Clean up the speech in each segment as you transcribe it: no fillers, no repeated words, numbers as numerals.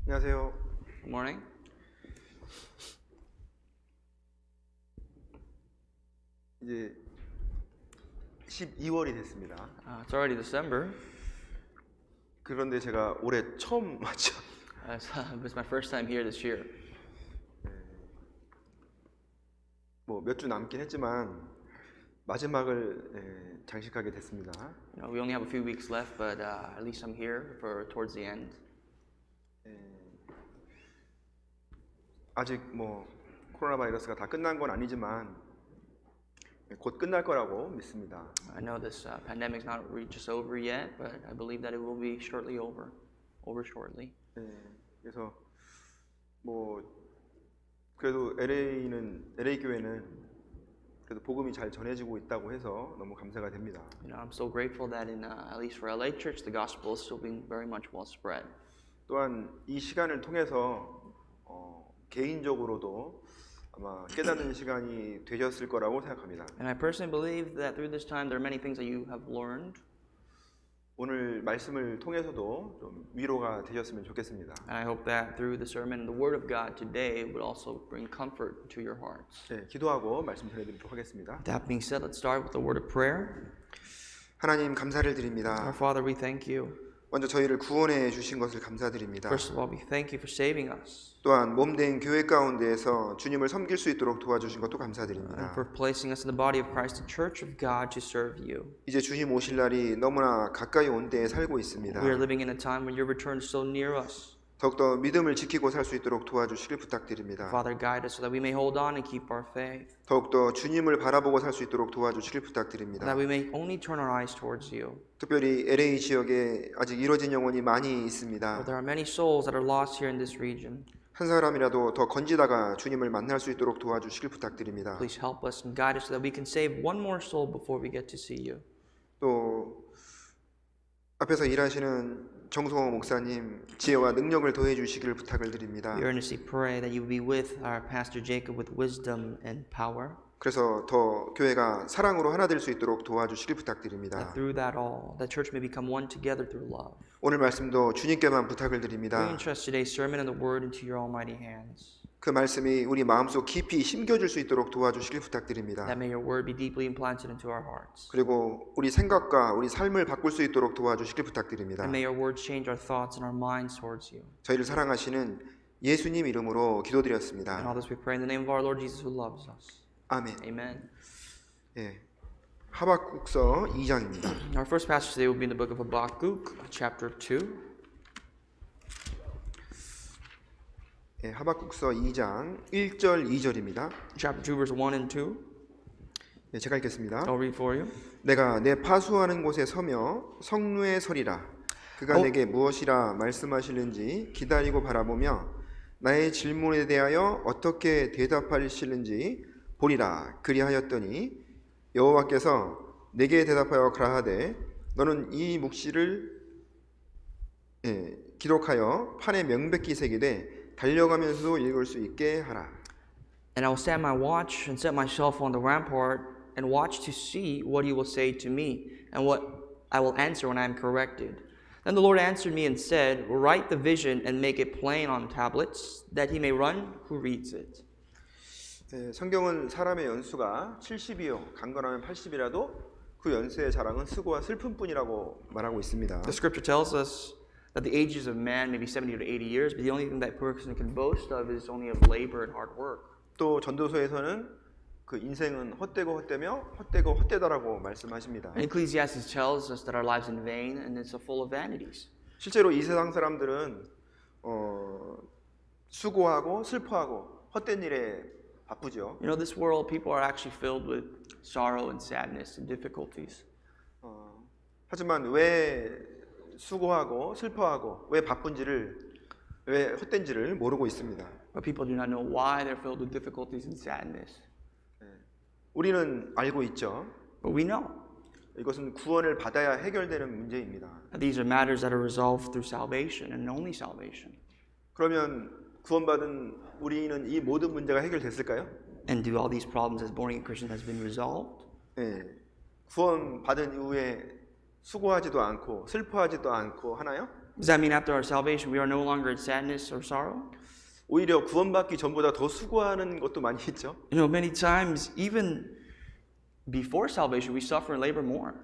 안녕하세요. Good morning. 이제 12월이 됐습니다. It's already December. 그런데 제가 올해 처음 왔죠. It's my first time here this year. 뭐 몇 주 남긴 했지만 마지막을 장식하게 됐습니다. We only have a few weeks left, but at least I'm here for towards the end. 아직 뭐 코로나 바이러스가 다 끝난 건 아니지만 곧 끝날 거라고 믿습니다. I know this pandemic's not just over yet, but I believe that it will be shortly over shortly. 그래서 뭐 그래도 LA 교회는 그래도 복음이 잘 전해지고 있다고 해서 너무 감사가 됩니다. I'm so grateful that in at least for LA Church, the gospel is still being very much well spread. 또한 이 시간을 통해서 개인적으로도 아마 깨닫는 시간이 되셨을 거라고 생각합니다. And I personally believe that through this time there are many things that you have learned. 오늘 말씀을 통해서도 좀 위로가 되셨으면 좋겠습니다. And I hope that through the sermon and the word of God today would also bring comfort to your hearts. 네, 기도하고 말씀 전해드리도록 하겠습니다. That being said, let's start with the word of prayer. 하나님 감사를 드립니다. Our Father, we thank you. 먼저 저희를 구원해 주신 것을 감사드립니다. First of all, we thank you for saving us. 또한 몸된 교회 가운데에서 주님을 섬길 수 있도록 도와주신 것도 And 감사드립니다. for placing us in the body of Christ, the church of God, to serve you. 이제 주님 오실 날이 너무나 가까이 온 때에 살고 있습니다. We are living in a time when your return is so near us. 더욱더 믿음을 지키고 살 수 있도록 도와주시길 부탁드립니다. Father, guide us so that we may hold on and keep our faith. 더욱더 주님을 바라보고 살 수 있도록 도와주시길 부탁드립니다. That we may only turn our eyes towards you. 특별히 LA 지역에 아직 이뤄진 영혼이 많이 있습니다. For there are many souls that are lost here in this region. 한 사람이라도 더 건지다가 주님을 만날 수 있도록 도와주시길 부탁드립니다. Please help us and guide us so that we can save one more soul before we get to see you. 또 앞에서 일하시는 정성호 목사님 지혜와 능력을 더해 주시기를 부탁을 드립니다. We earnestly pray that you will be with our Pastor Jacob with wisdom and power. 그래서 더 교회가 사랑으로 하나 될 수 있도록 도와주시길 That 부탁드립니다. through that all, the church may become one together through love. 오늘 말씀도 주님께만 부탁을 We 드립니다. entrust today's sermon and the word into your almighty hands. 그 말씀이 우리 마음속 깊이 심겨질 수 있도록 도와주시길 부탁드립니다. That may your word be deeply implanted into our hearts. 그리고 우리 생각과 우리 삶을 바꿀 수 있도록 도와주시길 부탁드립니다. And may your words change our thoughts and our minds towards you. 저희를 사랑하시는 예수님 이름으로 And 기도드렸습니다. all this we pray in the name of our Lord Jesus who loves us. 아멘. Amen. 예, 하박국서 2장입니다. Our first passage today will be in the book of Habakkuk, chapter 2. 예, 하박국서 2장 1절 2절입니다. Chapter 2, verse 1 and 2. 예, 제가 읽겠습니다. I'll read for you. 내가 내 파수하는 곳에 서며 성루에 서리라. 그가 내게 무엇이라 말씀하시는지 기다리고 바라보며 나의 질문에 대하여 어떻게 대답하시는지 보리라. 그리하였더니 여호와께서 내게 대답하여 그라하되 너는 이 묵시를 기록하여 판에 명백히 새기되 달려가면서도 읽을 수 있게 하라. And I will stand my watch and set myself on the rampart and watch to see what he will say to me and what I will answer when I am corrected. Then the Lord answered me and said, write the vision and make it plain on tablets, that he may run who reads it. 성경은 사람의 연수가 70이요 강건하면 80이라도 그 연수의 자랑은 수고와 슬픔뿐이라고 말하고 있습니다. The scripture tells us that the ages of man may be 70 to 80 years, but the only thing that person can boast of is only of labor and hard work. 또 전도서에서는 그 인생은 헛되고 헛되며 헛되고 헛되다라고 말씀하십니다. And Ecclesiastes tells us that our lives are in vain and it's full of vanities. 실제로 이 세상 사람들은 수고하고 슬퍼하고 헛된 일에 바쁘죠. You know, this world, people are actually filled with sorrow and sadness and difficulties. 하지만 왜 수고하고 슬퍼하고 왜 바쁜지를 왜 헛된지를 모르고 있습니다. But people do not know why they're filled with difficulties and sadness. 우리는 알고 있죠. But we know 이것은 구원을 받아야 해결되는 문제입니다. that these are matters that are resolved through salvation and only salvation. 그러면 구원받은 우리는 이 모든 문제가 해결됐을까요? And do all these problems as born-again Christians has been resolved? 구원받은 이후에 수고하지도 않고 슬퍼하지도 않고 하나요? Does that mean after our salvation we are no longer in sadness or sorrow? 오히려 구원받기 전보다 더 수고하는 것도 많이 있죠. You know, many times, even before salvation, we suffer and labor more.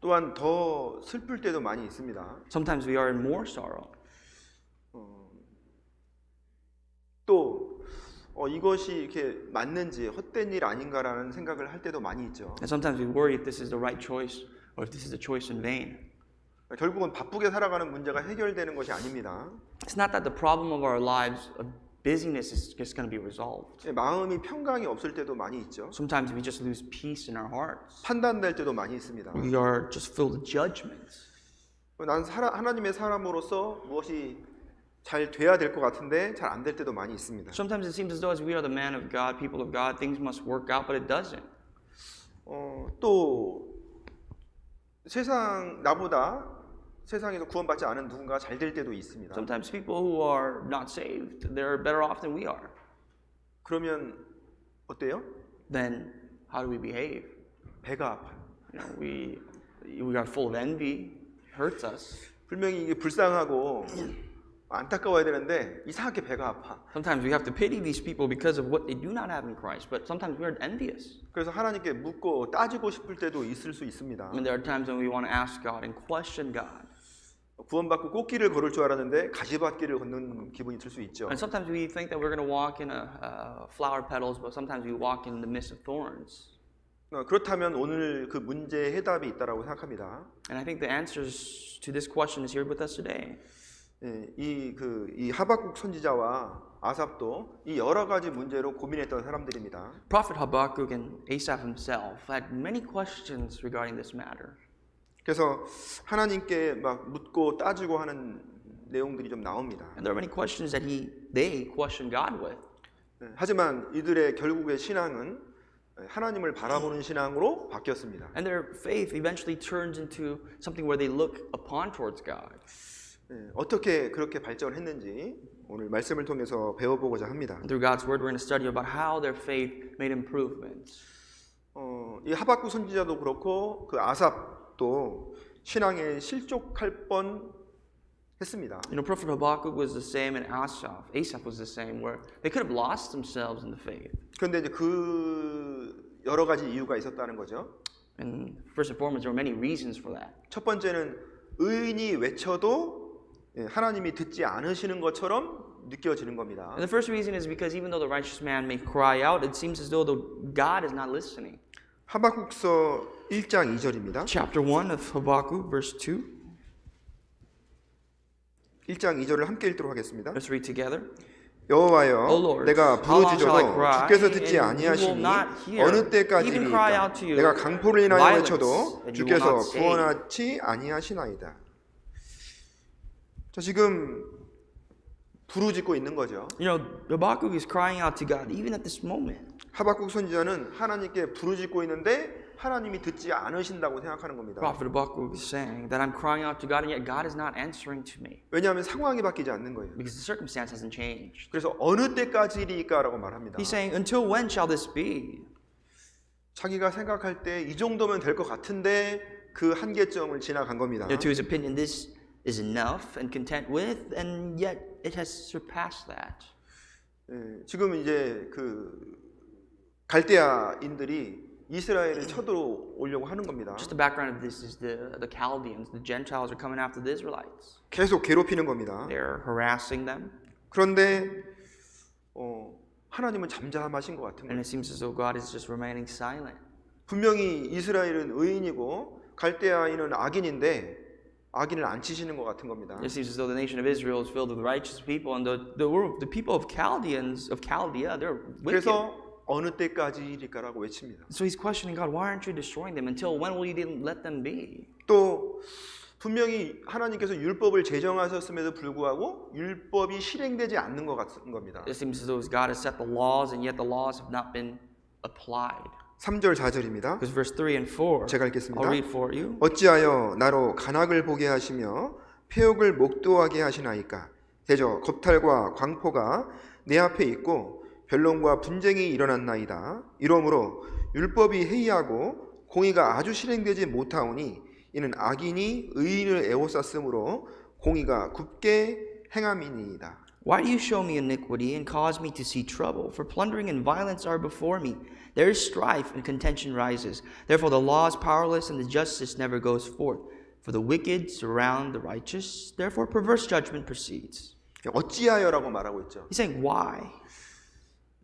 또한 더 슬플 때도 많이 있습니다. Sometimes we are in more sorrow. 또 이것이 이렇게 맞는지 헛된 일 아닌가라는 생각을 할 때도 많이 있죠. And sometimes we worry if this is the right choice or if this is a choice in vain. 결국은 바쁘게 살아가는 문제가 해결되는 것이 아닙니다. It's not that the problem of our lives of busyness is just going to be resolved. 마음이 평강이 없을 때도 많이 있죠. Sometimes we just lose peace in our hearts. 판단될 때도 많이 있습니다. We are just filled with judgments. 난 하나님의 사람으로서 무엇이 잘 돼야 될 것 같은데 잘 안 될 때도 많이 있습니다. Sometimes it seems as though as we are the man of God, people of God, things must work out, but it doesn't. 또 세상에서 구원받지 않은 누군가 잘 될 때도 있습니다. Sometimes people who are not saved, they're better off than we are. 그러면 어때요? Then how do we behave? 배가 아파요. You know, we are full of envy. It hurts us. 분명히 이게 불쌍하고 안타까워야 되는데 이상하게 배가 아파. Sometimes we have to pity these people because of what they do not have in Christ, but sometimes we are envious. 그래서 하나님께 묻고 따지고 싶을 때도 있을 수 있습니다. I mean, there are times when we want to ask God and question God. 구원받고 꽃길을 걸을 줄 알았는데 가시밭길을 걷는 기분이 들 수 있죠. And sometimes we think that we're going to walk in flower petals, but sometimes we walk in the midst of thorns. 그렇다면 오늘 그 문제의 해답이 있다라고 생각합니다. And I think the answers to this question is here with us today. 이 하박국 선지자와 아삽도 이 여러 가지 문제로 고민했던 사람들입니다. Prophet Habakkuk and Asaph himself had many questions regarding this matter. 그래서 하나님께 막 묻고 따지고 하는 내용들이 좀 나옵니다. And there are many questions that they questioned God with. 하지만 이들의 결국의 신앙은 하나님을 바라보는 신앙으로 바뀌었습니다. And their faith eventually turns into something where they look upon towards God. 어떻게 그렇게 발전했는지 오늘 말씀을 통해서 배워보고자 합니다. And through God's word, we're going to study about how their faith made improvements. 이 하박국 선지자도 그렇고 그 아삽도 신앙에 실족할 뻔 했습니다. You know, Prophet Habakkuk was the same, and Asaph was the same, where they could have lost themselves in the faith. 그런데 이제 그 여러 가지 이유가 있었다는 거죠. And first and foremost, there were many reasons for that. 첫 번째는 의인이 외쳐도 하나님이 듣지 않으시는 것처럼 느껴지는 겁니다. And the first reason is because even though the righteous man may cry out, it seems as though God is not listening. 하박국서 1장 2절입니다. Chapter 1 of Habakkuk, verse 2. 1장 2절을 함께 읽도록 하겠습니다. Let's read together. 여호와여, O Lord, 내가 how long shall I 부르짖어도 cry, 주께서 듣지 and you will 아니하시니 not hear? 어느 때까지리까? Even cry out to you, 내가 강포를 인하여 violence, 외쳐도 and you will 주께서 not save. 구원하지 아니하시나이다. 자, 지금 부르짖고 있는 거죠. You know, Habakkuk is crying out to God even at this moment. 하박국 선지자는 하나님께 부르짖고 있는데 하나님이 듣지 않으신다고 생각하는 겁니다. Prophet Habakkuk is saying that I'm crying out to God and yet God is not answering to me 왜냐하면 상황이 바뀌지 않는 거예요. because the circumstance hasn't changed. 그래서 어느 때까지리까라고 말합니다. He's saying, until when shall this be? 자기가 생각할 때 이 정도면 될 것 같은데 그 한계점을 지나간 겁니다. You know, to his opinion, this is enough and content with, and yet it has surpassed that. 지금 이제 그 갈대아인들이 이스라엘을 쳐들어오려고 하는 겁니다. Just the background of this is the Chaldeans, the Gentiles are coming after the Israelites. 계속 괴롭히는 겁니다. They're harassing them. 그런데 하나님은 잠잠하신 것 같은 And 거예요. it seems as though God is just remaining silent. 분명히 이스라엘은 의인이고 갈대아인은 악인인데 악인을 안 치시는 것 같은 겁니다. It seems as though the nation of Israel is filled with righteous people, and the people of Chaldea, they're wicked. 그래서 어느 때까지일까라고 외칩니다. So he's questioning God, why aren't you destroying them? Until when will you let them be? 또 분명히 하나님께서 율법을 제정하셨음에도 불구하고 율법이 실행되지 않는 것 같은 겁니다. It seems as though God has set the laws, and yet the laws have not been applied. 3절 4절입니다. Because verse 3 and 4, 제가 읽겠습니다. I'll read for you. 어찌하여 나로 간악을 보게 하시며 폐역을 목도하게 하시나이까? 대저 겁탈과 광포가 내 앞에 있고 변론과 분쟁이 일어났나이다. 이러므로 율법이 해이하고 공의가 아주 실행되지 못하오니 이는 악인이 의인을 애워쌌으므로 공의가 굽게 행함이니이다. Why do you show me iniquity and cause me to see trouble? For plundering and violence are before me. There is strife and contention rises. Therefore the law is powerless and the justice never goes forth. For the wicked surround the righteous. Therefore perverse judgment proceeds. 어찌하여라고 말하고 있죠. He's saying, why?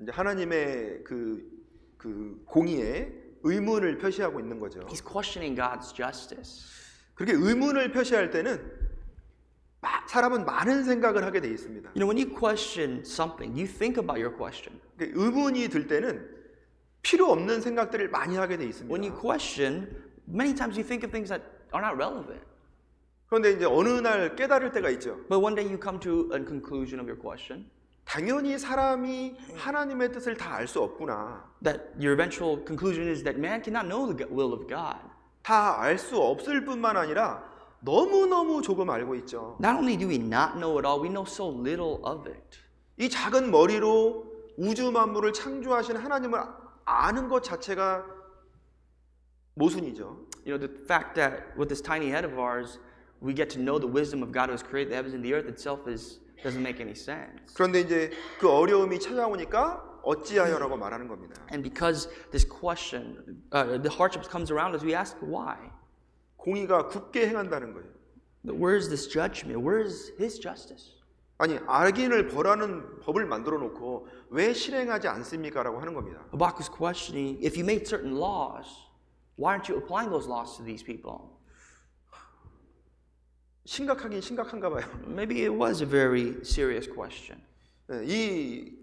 이제 하나님의 그 공의에 의문을 표시하고 있는 거죠. He's questioning God's justice. 그렇게 의문을 표시할 때는 사람은 많은 생각을 하게 돼 있습니다. You know, when you question something, you think about your question. 의문이 들 때는 필요 없는 생각들을 많이 하게 돼 있습니다. When you question, many times you think of things that are not relevant. 그런데 이제 어느 날 깨달을 때가 있죠. But one day you come to a conclusion of your question. 당연히 사람이 하나님의 뜻을 다 알 수 없구나. That your eventual conclusion is that man cannot know the will of God. 다 알 수 없을 뿐만 아니라 너무너무 조금 알고 있죠. Not only do we not know it all, we know so little of it. 이 작은 머리로 우주 만물을 창조하신 하나님을 아는 것 자체가 모순이죠. You know, the fact that with this tiny head of ours, we get to know the wisdom of God who has created the heavens and the earth itself doesn't make any sense. 그런데 이제 그 어려움이 찾아오니까 어찌하여라고 말하는 겁니다. And because this question, the hardships comes around us, we ask why. 공의가 굽게 행한다는 거예요. Where is this judgment? Where is His justice? 아니 악인을 벌하는 법을 만들어 놓고 왜 실행하지 않습니까라고 하는 겁니다. Habakkuk's questioning, if you made certain laws, why aren't you applying those laws to these people? 심각하긴 심각한가 봐요. Maybe it was a very serious question. 이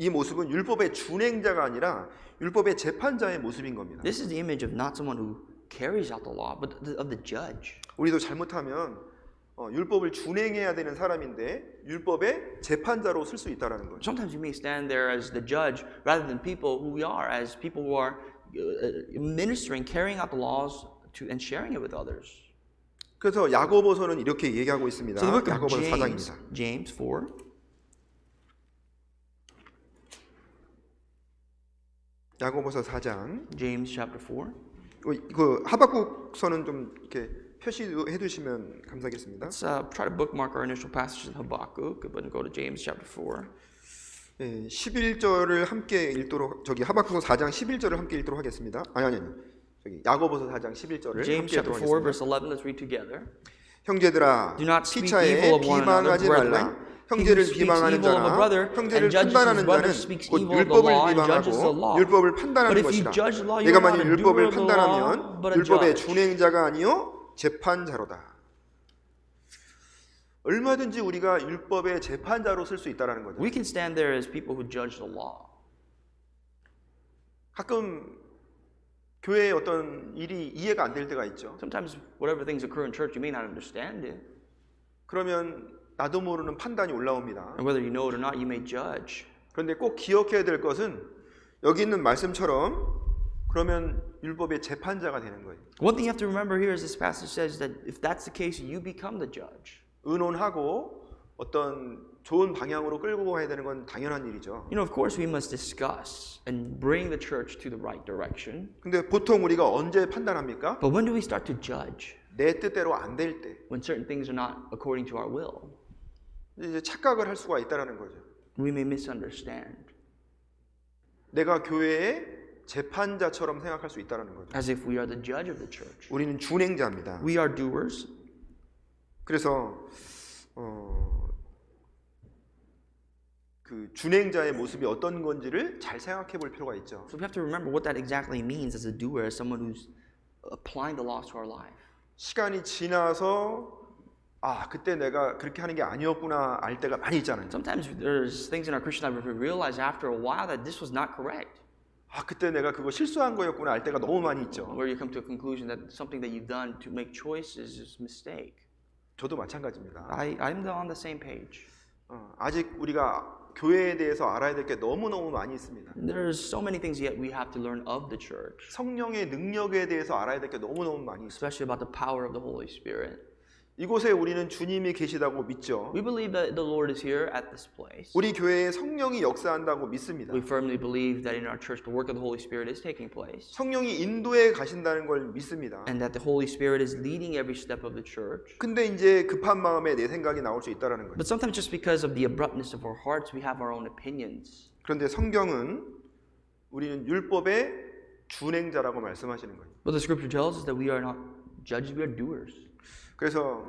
모습은 율법의 준행자가 아니라 율법의 재판자의 모습인 겁니다. This is the image of not someone who carries out the law, but of the judge. 우리도 잘못하면 율법을 준행해야 되는 사람인데 율법의 재판자로 쓸 수 있다라는 거죠. Sometimes we may stand there as the judge rather than people who we are, as people who are ministering, carrying out the laws and sharing it with others. 그래서 야고보서는 이렇게 얘기하고 있습니다. So the book of 야고보서 4장입니다. James 4. 야고보서 4장. James chapter 4. 그 하박국서는 좀 이렇게 표시해 두시면 감사하겠습니다. Let's try to bookmark our initial passage in Habakkuk, but go to James chapter 4. 11절을 함께 읽도록 하박국서 4장 11절을 함께 읽도록 하겠습니다. 아니. 야고보서 4장 11절을 James 함께 chapter 읽도록 4 하겠습니다. verse 11. Let's read together. 형제들아 Do not speak 피차에 evil of one another, 비방하지 말라. brethren. 형제를 He who speaks 비방하는 evil of a 자나 brother 형제를 and judges his 판단하는 brother 자는 speaks 곧 evil of the 율법을 law and judges the 비방하고 law. 율법을 But 판단하는 if you 것이다. judge the law, you 내가 are not 만일 a doer 율법을 of the law, 판단하면 but a 율법의 judge. 준행자가 아니요 재판자로다. 얼마든지 우리가 율법의 재판자로 쓸 수 있다라는 거죠. We can stand there as people who judge the law. 가끔 교회에 어떤 일이 이해가 안 될 때가 있죠. Sometimes whatever things occur in church, you may not understand it. 그러면 나도 모르는 판단이 올라옵니다. And whether you know it or not, you may judge. 그런데 꼭 기억해야 될 것은 여기 있는 말씀처럼 그러면 율법의 재판자가 되는 거예요. One thing you have to remember here is this passage says that if that's the case, you become the judge. 의논하고 어떤 좋은 방향으로 끌고 가야 되는 건 당연한 일이죠. You know, of course, we must discuss and bring the church to the right direction. 근데 보통 우리가 언제 판단합니까? But when do we start to judge? 내 뜻대로 안 될 때. When certain things are not according to our will. 이제 착각을 할 수가 있다라는 거죠. We may misunderstand. 내가 교회의 재판자처럼 생각할 수 있다라는 거죠. As if we are the judge of the church. 우리는 준행자입니다. We are doers. 그래서 그 준행자의 모습이 어떤 건지를 잘 생각해 볼 필요가 있죠. So we have to remember what that exactly means as a doer, as someone who's applying the laws to our life. 시간이 지나서 그때 내가 그렇게 하는 게 아니었구나 알 때가 많이 있잖아요. Sometimes there's things in our Christian life where we realize after a while that this was not correct. 그때 내가 그거 실수한 거였구나 알 때가 너무 많이 있죠. Where you come to a conclusion that something that you've done to make choices is a mistake. 저도 마찬가지입니다. I'm on the same page. 아직 우리가 교회에 대해서 알아야 될 게 너무너무 많이 있습니다. There's so many things yet we have to learn of the church. 성령의 능력에 대해서 알아야 될 게 너무너무 많이 있어요. Especially about the power of the Holy Spirit. 이곳에 우리는 주님이 계시다고 믿죠. We believe that the Lord is here at this place. 우리 교회에 성령이 역사한다고 믿습니다. We firmly believe that in our church the work of the Holy Spirit is taking place. 성령이 인도에 가신다는 걸 믿습니다. And that the Holy Spirit is leading every step of the church. 근데 이제 급한 마음에 내 생각이 나올 수 있다라는 거예요. But sometimes just because of the abruptness of our hearts, we have our own opinions. 그런데 성경은 우리는 율법의 준행자라고 말씀하시는 거예요. But the scripture tells us that we are not judges, we are doers. 그래서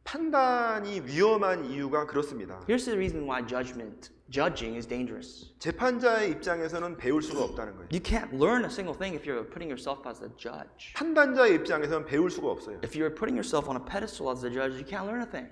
판단이 위험한 이유가 그렇습니다. Here's the reason why judging is dangerous. 재판자의 입장에서는 배울 수가 없다는 거예요. You can't learn a single thing if you're putting yourself as a judge. 판단자의 입장에서는 배울 수가 없어요. If you're putting yourself on a pedestal as a judge, you can't learn a thing.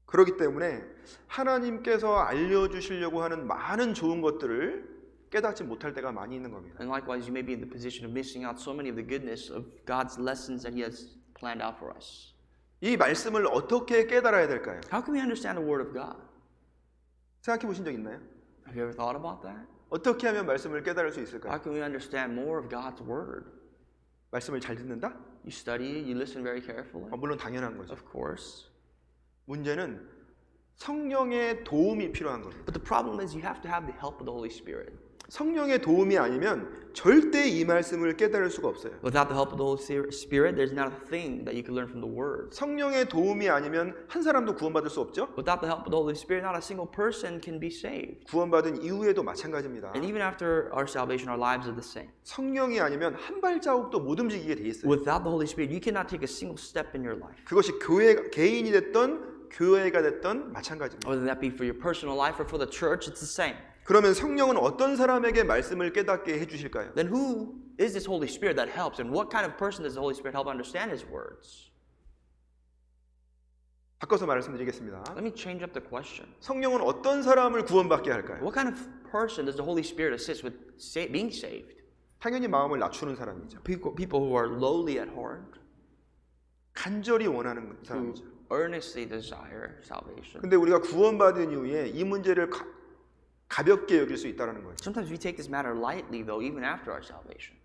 그렇기 때문에 하나님께서 알려주시려고 하는 많은 좋은 것들을 깨닫지 못할 때가 많이 있는 겁니다. And likewise, you may be in the position of missing out so many of the goodness of God's lessons that He has planned out for us. 이 말씀을 어떻게 깨달아야 될까요? How can we understand the Word of God? 생각해 보신 적 있나요? Have you ever thought about that? 어떻게 하면 말씀을 깨달을 수 있을까요? How can we understand more of God's Word? 말씀을 잘 듣는다? You study it, you listen very carefully. 물론 당연한 거죠. Of course. 문제는 성령의 도움이 필요한 겁니다. But the problem is you have to have the help of the Holy Spirit. 성령의 도움이 아니면 절대 이 말씀을 깨달을 수가 없어요. Without the help of the Holy Spirit, there's not a thing that you can learn from the Word. 성령의 도움이 아니면 한 사람도 구원받을 수 없죠? Without the help of the Holy Spirit, not a single person can be saved. 구원받은 이후에도 마찬가지입니다. And even after our salvation, our lives are the same. 성령이 아니면 한 발자국도 못 움직이게 돼 있어요. Without the Holy Spirit, you cannot take a single step in your life. 그것이 개인이 됐던 교회가 됐던 마찬가지입니다. Whether that be for your personal life or for the church, it's the same. 그러면 성령은 어떤 사람에게 말씀을 깨닫게 해주실까요? Then who is this Holy Spirit that helps? And what kind of person does the Holy Spirit help understand His words? 바꿔서 말씀드리겠습니다. Let me change up the question. 성령은 어떤 사람을 구원받게 할까요? What kind of person does the Holy Spirit assist with being saved? 당연히 마음을 낮추는 사람이죠. People who are lowly at heart, 간절히 원하는 who 사람이죠. earnestly desire salvation. 근데 우리가 구원받은 이후에 이 문제를 가볍게 여길 수 있다는 거예요. Sometimes we take this matter lightly, though, even after our salvation.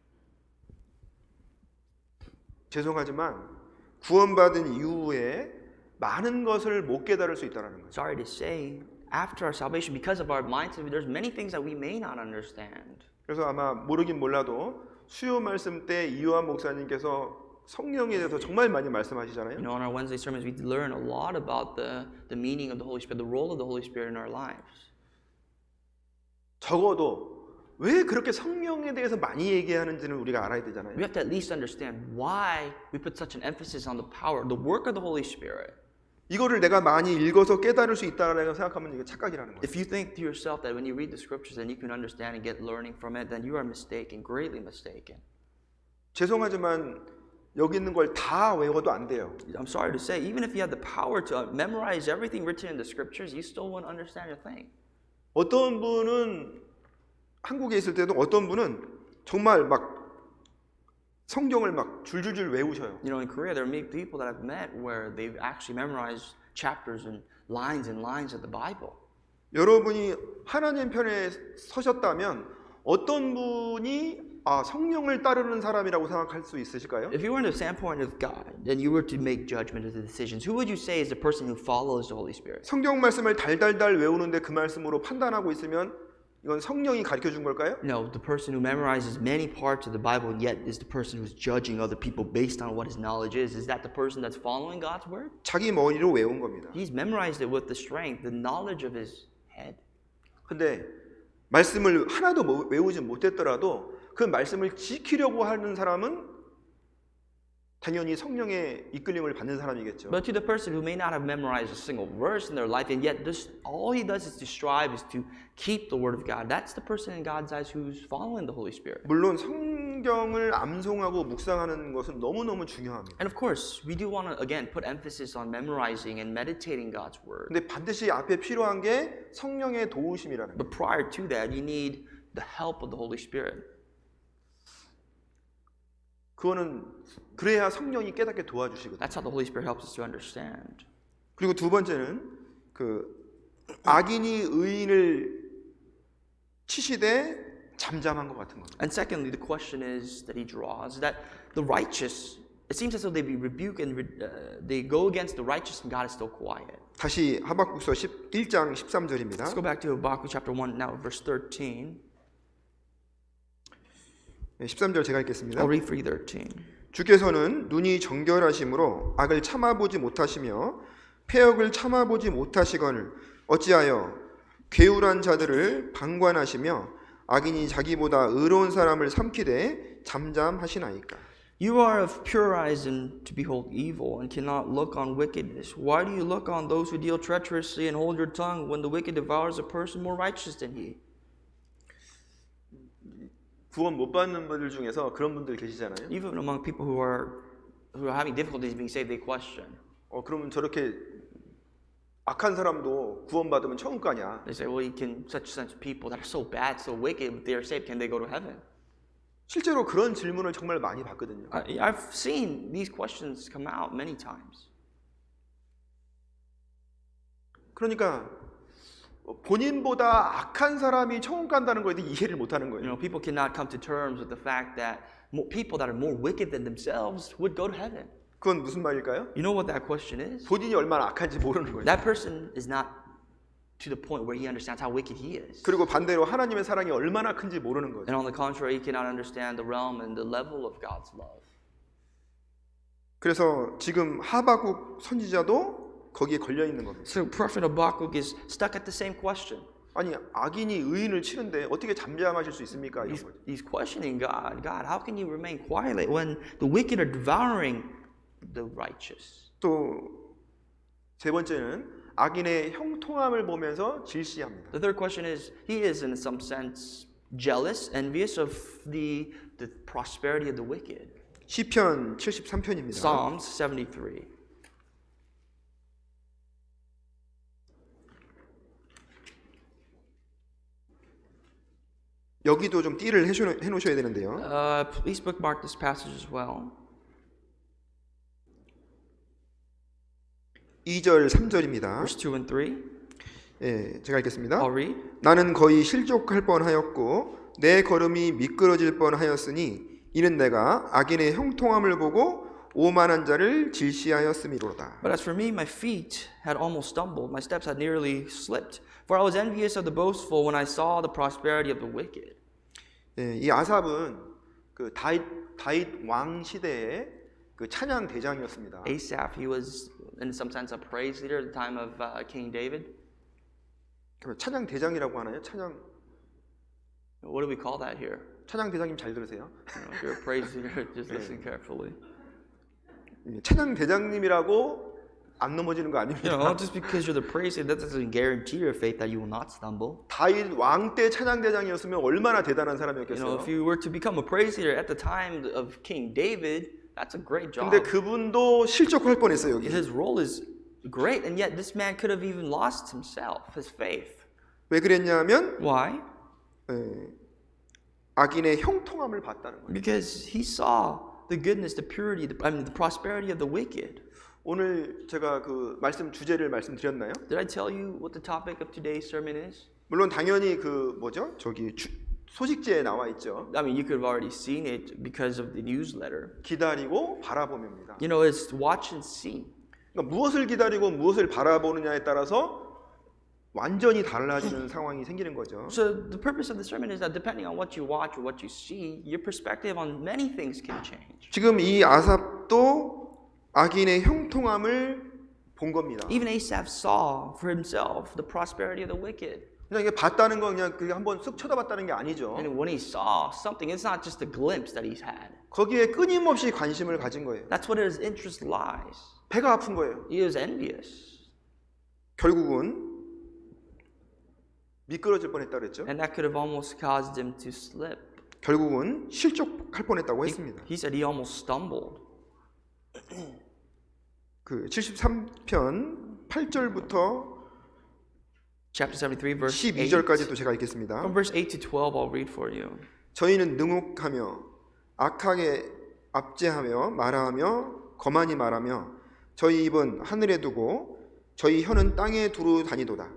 죄송하지만 구원받은 이후에 많은 것을 못 깨달을 수 있다는 거예요. Sorry to say, after our salvation, because of our mindset, there's many things that we may not understand. 그래서 아마 모르긴 몰라도 수요 말씀 때 이요한 목사님께서 성령에 대해서 정말 많이 말씀하시잖아요. You know, on our Wednesday sermons, we learn a lot about the meaning of the Holy Spirit, the role of the Holy Spirit in our lives. 적어도 왜 그렇게 성령에 대해서 많이 얘기하는지는 우리가 알아야 되잖아요. We have to at least understand why we put such an emphasis on the power, the work of the Holy Spirit. 이거를 내가 많이 읽어서 깨달을 수 있다라고 생각하면 이게 착각이라는 거예요. If you think to yourself that when you read the scriptures then you can understand and get learning from it, then you are mistaken, greatly mistaken. 죄송하지만 여기 있는 걸 다 외워도 안 돼요. I'm sorry to say, even if you had the power to memorize everything written in the scriptures, you still won't understand a thing. 어떤 분은 한국에 있을 때도 어떤 분은 정말 막 성경을 막 줄줄줄 외우셔요. You know, in Korea, there are many people that I've met where they've actually memorized chapters and lines of the Bible. 여러분이 하나님 편에 서셨다면 어떤 분이 성령을 따르는 사람이라고 생각할 수 있으실까요? If you were in the standpoint of God, then you were to make judgment of the decisions. Who would you say is the person who follows the Holy Spirit? 성경 말씀을 달달달 외우는데 그 말씀으로 판단하고 있으면 이건 성령이 가르쳐 준 걸까요? No, the person who memorizes many parts of the Bible and yet is the person who's judging other people based on what his knowledge is. Is that the person that's following God's word? 자기 머리로 외운 겁니다. He's memorized it with the strength, the knowledge of his head. 근데 말씀을 하나도 외우지 못했더라도 그 말씀을 지키려고 하는 사람은 당연히 성령의 이끌림을 받는 사람이겠죠. But to the person who may not have memorized a single verse in their life and yet all he does is to strive is to keep the word of God. That's the person in God's eyes who's following the Holy Spirit. 물론 성경을 암송하고 묵상하는 것은 너무너무 중요합니다. And of course, we do want to again put emphasis on memorizing and meditating God's word. 근데 반드시 앞에 필요한 게 성령의 도우심이라는 거예요. But prior to that, you need the help of the Holy Spirit. 그거는 그래야 성령이 깨닫게 도와주시거든요. That's how the Holy Spirit helps us to understand. 그리고 두 번째는 그 악인이 의인을 치시되 잠잠한 것 같은 겁니다. And secondly, the question is that he draws that the righteous it seems as though they be rebuked and they go against the righteous, and God is still quiet. 다시 하박국서 1장 13절입니다. Let's go back to Habakkuk chapter 1 now, verse 13. 13절 제가 읽겠습니다. I'll read 3:13. 주께서는 눈이 정결하심으로 악을 참아보지 못하시며 패역을 참아보지 못하시거늘 어찌하여 괴울한 자들을 방관하시며 악인이 자기보다 의로운 사람을 삼키되 잠잠하시나이까. You are of pure eyes and to behold evil, and cannot look on wickedness. Why do you look on those who deal treacherously and hold your tongue when the wicked devours a person more righteous than he? 구원 못 받는 분들 중에서 그런 분들 계시잖아요. Even among people who are having difficulties being saved, they question. 그러면 저렇게 악한 사람도 구원 받으면 천국 가냐? They say, well, you can such people that are so bad, so wicked, if they are saved, can they go to heaven? 실제로 그런 질문을 정말 많이 받거든요. I've seen these questions come out many times. 그러니까 본인보다 악한 사람이 천국 간다는 거에 대해 이해를 못 하는 You 거예요. know, people cannot come to terms with the fact that people that are more wicked than themselves would go to heaven. 그건 무슨 말일까요? You know what that question is? 본인이 얼마나 악한지 모르는 거예요. That person is not to the point where he understands how wicked he is. 그리고 반대로 하나님의 사랑이 얼마나 큰지 모르는 거죠. And on the contrary, he cannot understand the realm and the level of God's love. 그래서 지금 하박국 선지자도 거기에 걸려 있는 겁니다. So Prophet Habakkuk is stuck at the same question. 아니 악인이 의인을 치는데 어떻게 잠잠하실 수 있습니까? 이런 거죠. He's questioning God. God, how can you remain quiet when the wicked are devouring the righteous? 또 세 번째는 악인의 형통함을 보면서 질시합니다. The third question is, he is in some sense jealous, envious of the prosperity of the wicked. 시편 73편입니다. Psalms 73. 여기도 좀 띠를 해놓으셔야 되는데요. Please bookmark this passage as well. 2절 3절입니다. Verse 2 and 3. 예, 제가 읽겠습니다. I'll read. 나는 거의 실족할 뻔하였고 내 걸음이 미끄러질 뻔하였으니 이는 내가 악인의 형통함을 보고 오만한 자를 질시하였음이로다. But as for me, my feet had almost stumbled, my steps had nearly slipped. For I was envious of the boastful when I saw the prosperity of the wicked. 예, 이 아삽은 그 다윗 왕 시대의 그 찬양 대장이었습니다. Asaph, he was in some sense a praise leader at the time of King David. 찬양 대장이라고 하나요? 찬양 What do we call that here? 찬양 대장님 잘 들으세요. If you're a praise leader, just listen carefully. 찬양 대장님이라고 안 넘어지는 거 You 아닙니다. know, just because you're the praise leader, that doesn't guarantee your faith that you will not stumble. 다윗 왕 때 찬양 대장이었으면 얼마나 대단한 You know, 사람이었겠어요. if you were to become a praise leader at the time of King David, that's a great job. 근데 그분도 실족할 뻔했어요 여기. His role is great, and yet this man could have even lost himself, his faith. 왜 그랬냐면 Why? 악인의 형통함을 봤다는 거예요. Because he saw the goodness, the purity, the prosperity of the wicked. 오늘 제가 그 말씀 주제를 말씀드렸나요? Did I tell you what the topic of today's sermon is? 물론 당연히 그 뭐죠? 저기 소식지에 나와 있죠. I mean, you could have already seen it because of the newsletter. 기다리고 바라보며입니다. You know, it's watch and see. 그러니까 무엇을 기다리고 무엇을 바라보느냐에 따라서 완전히 달라지는 상황이 생기는 거죠. So the purpose of the sermon is that depending on what you watch or what you see, your perspective on many things can change. 지금 이 아삽도 악인의 형통함을 본 겁니다. Even Asaph saw for himself the prosperity of the wicked. 그냥 이게 봤다는 건 그냥 한번 쓱 쳐다봤다는 게 아니죠. And when he saw something, it's not just a glimpse that he's had. 거기에 끊임없이 관심을 가진 거예요. That's what his interest lies. 배가 아픈 거예요. He is envious. 결국은 미끄러질 뻔했다 그랬죠. And that could have almost caused him to slip. 결국은 실족할 뻔했다고 했습니다. He said he almost stumbled. 그 73편 8절부터 Chapter 73, verse 8. 12절까지도 제가 읽겠습니다. From verse 8 to 12, I'll read for you. 저희는 능혹하며 악하게 압제하며 말하며 거만히 말하며 저희 입은 하늘에 두고 저희 혀는 땅에 두루 다니도다.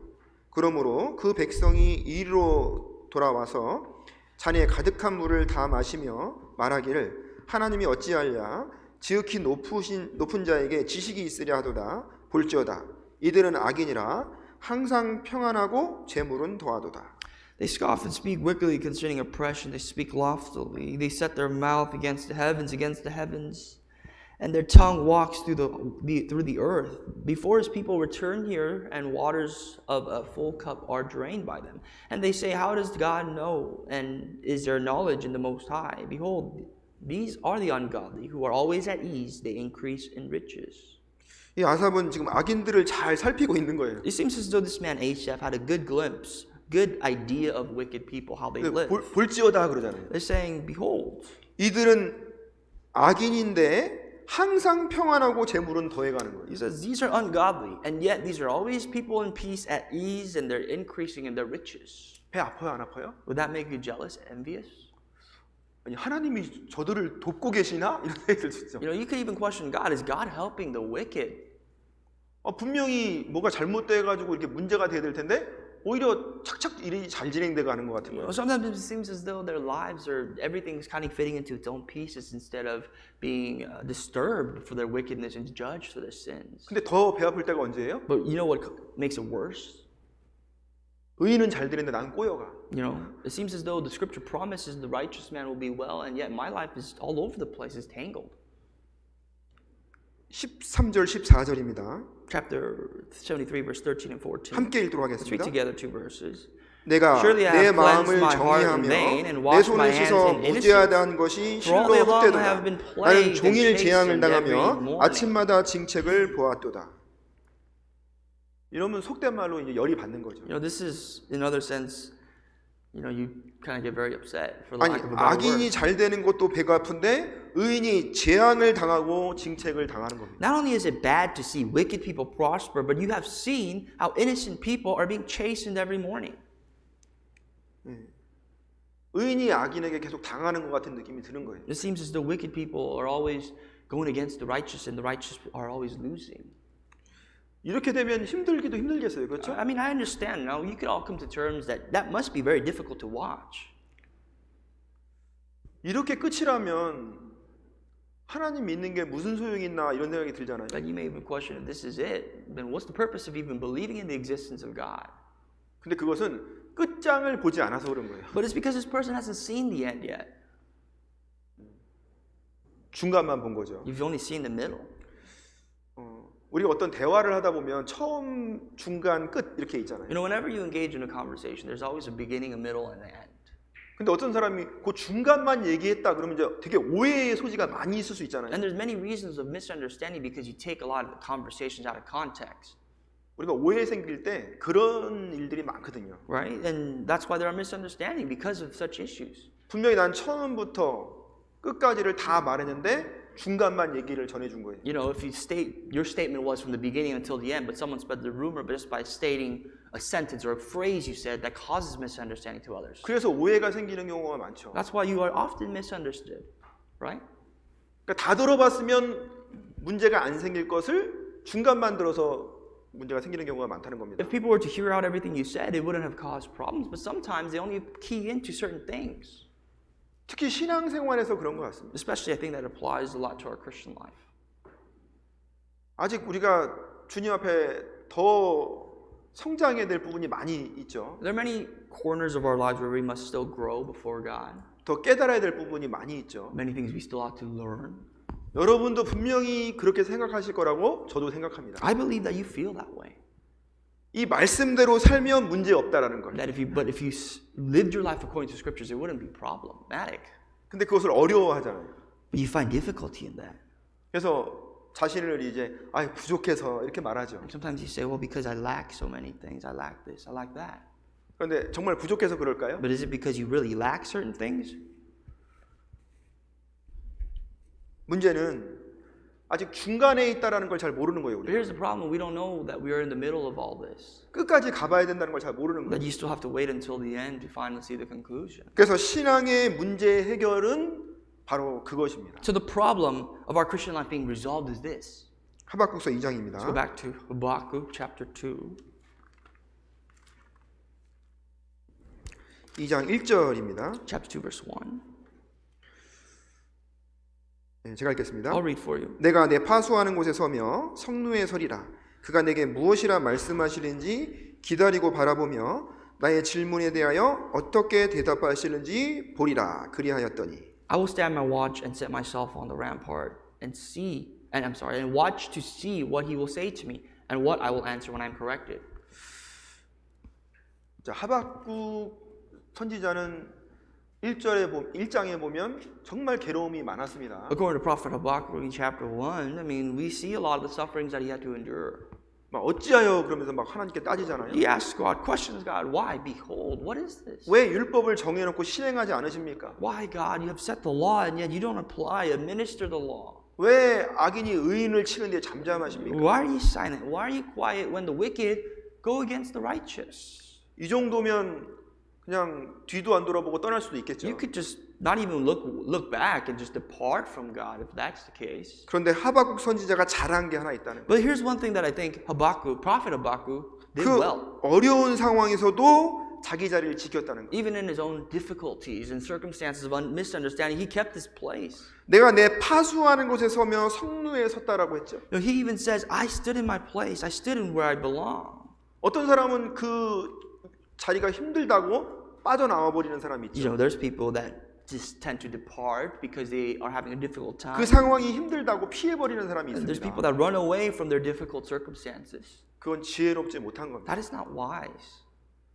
그러므로 그 백성이 이리로 돌아와서 잔에 가득한 물을 다 마시며 말하기를 하나님이 어찌하랴 지극히 높은 자에게 지식이 있으려 하도다. 볼지어다. 이들은 악인이라 항상 평안하고 재물은 더하도다. They scoff and speak wickedly concerning oppression. They speak loftily. They set their mouth against the heavens, and their tongue walks through the earth. Before his people return here, and waters of a full cup are drained by them. And they say, how does God know? And is there knowledge in the Most High? Behold, these are the ungodly, who are always at ease. They increase in riches. 이 아삽은 지금 악인들을 잘 살피고 있는 거예요. It seems as though this man Asaph had a good glimpse, good idea of wicked people, how they live. 볼지어다 그러잖아요. They're saying, behold, 이들은 악인인데 항상 평안하고 재물은 더해가는 거예요. he says, these are ungodly, and yet these are always people in peace, at ease, and they're increasing in their riches. 배 아파요, 안 아파요? Would that make you jealous, envious? 아니 하나님이 저들을 돕고 계시나? 이런 생각이 들 수 있죠. You know, you could even question God. Is God helping the wicked? 분명히 뭐가 잘못돼가지고 이렇게 문제가 돼야 될 텐데 오히려 착착 일이 잘 진행돼 가는 것 같은 You 거예요. know, sometimes it seems as though their lives are everything's kind of fitting into its own pieces instead of being disturbed for their wickedness and judged for their sins. 근데 더 배 아플 때가 언제예요? But you know what makes it worse? 의인은 잘 되는데 난 꼬여가. You know, it seems as though the scripture promises the righteous man will be well, and yet my life is all over the place, is tangled. 13절 14절입니다. Chapter 73, verse 13 and 14. 함께 읽도록 Let's read 하겠습니다. together two verses. 내가 Surely I 내 have cleansed 마음을 my heart in 정리하며 vain and 내 washed my 손을 hands 씻어 in 무죄하다 한 것이 For all 실로 day long I 헛되도다. have been 나는 plagued 종일 and 재앙을 chastened every 당하며 morning. 아침마다 징책을 보았도다. 이러면 속된 말로 이제 열이 받는 거죠. You know, this is, in other sense, you know, you kind of get very upset for 아니 lack of a better 악인이 word. 잘 되는 것도 배가 아픈데 의인이 재앙을 당하고 징책을 당하는 겁니다. Not only is it bad to see wicked people prosper, but you have seen how innocent people are being chastened every morning. 의인이 악인에게 계속 당하는 것 같은 느낌이 드는 거예요. It seems as though wicked people are always going against the righteous and the righteous are always losing. 이렇게 되면 힘들기도 힘들겠어요. 그렇죠? I mean, I understand now. You could all come to terms that that must be very difficult to watch. 이렇게 끝이라면 하나님 믿는 게 무슨 소용이 있나 이런 생각이 들잖아요. But you may even question if this is it, then what's the purpose of even believing in the existence of God? 근데 그것은 끝장을 보지 않아서 그런 거예요. But it's because this person hasn't seen the end yet. 중간만 본 거죠. You've only seen the middle. 우리가 어떤 대화를 하다 보면 처음, 중간, 끝 이렇게 있잖아요. You know, whenever you engage in a conversation, there's always a beginning, a middle, and an end. 근데 어떤 사람이 그 중간만 얘기했다 그러면 이제 되게 오해의 소지가 많이 있을 수 있잖아요. And there's many reasons of misunderstanding because you take a lot of the conversations out of context. 우리가 오해 생길 때 그런 일들이 많거든요. Right? And that's why there are misunderstandings because of such issues. 분명히 난 처음부터 끝까지를 다 말했는데 중간만 얘기를 전해준 거예요. You know, if you state your statement was from the beginning until the end, but someone spread the rumor just by stating a sentence or a phrase you said, that causes misunderstanding to others. 그래서 오해가 생기는 경우가 많죠. That's why you are often misunderstood, right? 그러니까 다 들어봤으면 문제가 안 생길 것을 중간만 들어서 문제가 생기는 경우가 많다는 겁니다. If people were to hear out everything you said, it wouldn't have caused problems, but sometimes they only key into certain things. 특히 신앙생활에서 그런 것 같습니다. Especially, I think that applies a lot to our Christian life. 아직 우리가 주님 앞에 더 성장해야 될 부분이 많이 있죠. There are many corners of our lives where we must still grow before God. 더 깨달아야 될 부분이 많이 있죠. Many things we still have to learn. 여러분도 분명히 그렇게 생각하실 거라고 저도 생각합니다. I believe that you feel that way. 이 말씀대로 살면 문제 없다라는 걸. That if you lived your life according to scriptures, it wouldn't be problematic. 근데 그것을 어려워하잖아요. But you find difficulty in that. 그래서 자신을 이제 부족해서 이렇게 말하죠. Sometimes you say, well, because I lack so many things, I lack this, I lack that. 그런데 정말 부족해서 그럴까요? But is it because you really lack certain things? 문제는 아직 중간에 있다라는 걸 잘 모르는 거예요. But 우리가. here's the problem: we don't know that we are in the middle of all this. 끝까지 가봐야 된다는 걸 잘 모르는 That 거예요. you still have to wait until the end to finally see the conclusion. 그래서 신앙의 문제 해결은 바로 그것입니다. So the problem of our Christian life being resolved is this. 하박국서 Let's go 2장입니다. back to Habakkuk chapter 2. 2장 1절입니다. Chapter 2, verse 1. 제가 읽겠습니다. I'll read for you. 내가 내 파수하는 곳에 서며 성루에 서리라. 그가 내게 무엇이라 말씀하시는지 기다리고 바라보며 나의 질문에 대하여 어떻게 대답하시는지 보리라. 그리하였더니 I will stand my watch and set myself on the rampart and watch to see what he will say to me and what I will answer when I am corrected. 자, 하박국 선지자는 1장에 보면 정말 괴로움이 많았습니다. According to Prophet Habakkuk in chapter 1, we see a lot of the sufferings that he had to endure. 막 어찌하여 그러면서 막 하나님께 따지잖아요. He asks God, questions God, why? Behold, what is this? 왜 율법을 정해놓고 실행하지 않으십니까? Why, God, you have set the law and yet you don't apply, administer the law? 왜 악인이 의인을 치는데 잠잠하십니까? Why are you silent? Why are you quiet when the wicked go against the righteous? 이 정도면 그냥 뒤도 안 돌아보고 떠날 수도 있겠죠. You could just not even look back and just depart from God if that's the case. 그런데 하박국 선지자가 잘한 게 하나 있다는 거예요. But here's one thing that I think Prophet Habakkuk did 그 well. 어려운 상황에서도 자기 자리를 지켰다는 거예요. Even in his own difficulties and circumstances of misunderstanding, he kept his place. 내가 내 파수하는 곳에 서며 성루에 섰다라고 했죠. He even says, I stood in my place. I stood in where I belong. 어떤 사람은 그 자리가 힘들다고 빠져나와 버리는 사람이 있죠. There's people that just tend to depart because they are having a difficult time. 그 상황이 힘들다고 피해 버리는 사람이 And there's 있습니다. people that run away from their difficult circumstances. 그건 지혜롭지 못한 겁니다. That is not wise.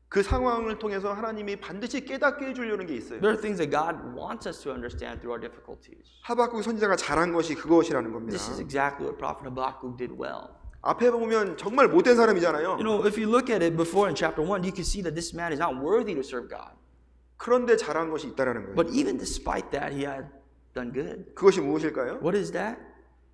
그 상황을 통해서 하나님이 반드시 깨닫게 해주려는 게 있어요. There are things that God wants us to understand through our difficulties. 하박국 선지자가 잘한 것이 그것이라는 겁니다. This is exactly what Prophet Habakkuk did well. 앞에 보면 정말 못된 사람이잖아요. If you look at it before in chapter 1, you can see that this man is not worthy to serve God. 그런데 잘한 것이 있다라는 거예요. But even despite that, he had done good. 그것이 무엇일까요? What is that?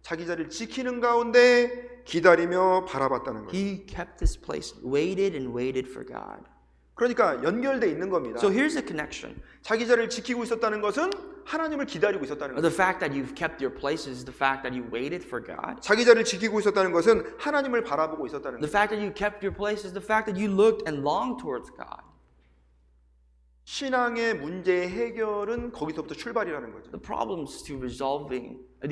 자기 자리를 지키는 가운데 기다리며 바라봤다는 거예요. He kept his place, waited and waited for God. 그러니까 연결돼 있는 겁니다. So here's the connection. 자기 자리를 지키고 있었다는 것은 하나님을 기다리고 있었다는 거예요. The fact that you've kept your place is the fact that you waited for God. 자기 자리를 지키고 있었다는 것은 하나님을 바라보고 있었다는 The 거예요. fact that you kept your place is the fact that you looked and longed towards God. 신앙의 문제의 해결은 거기서부터 출발이라는 거죠. The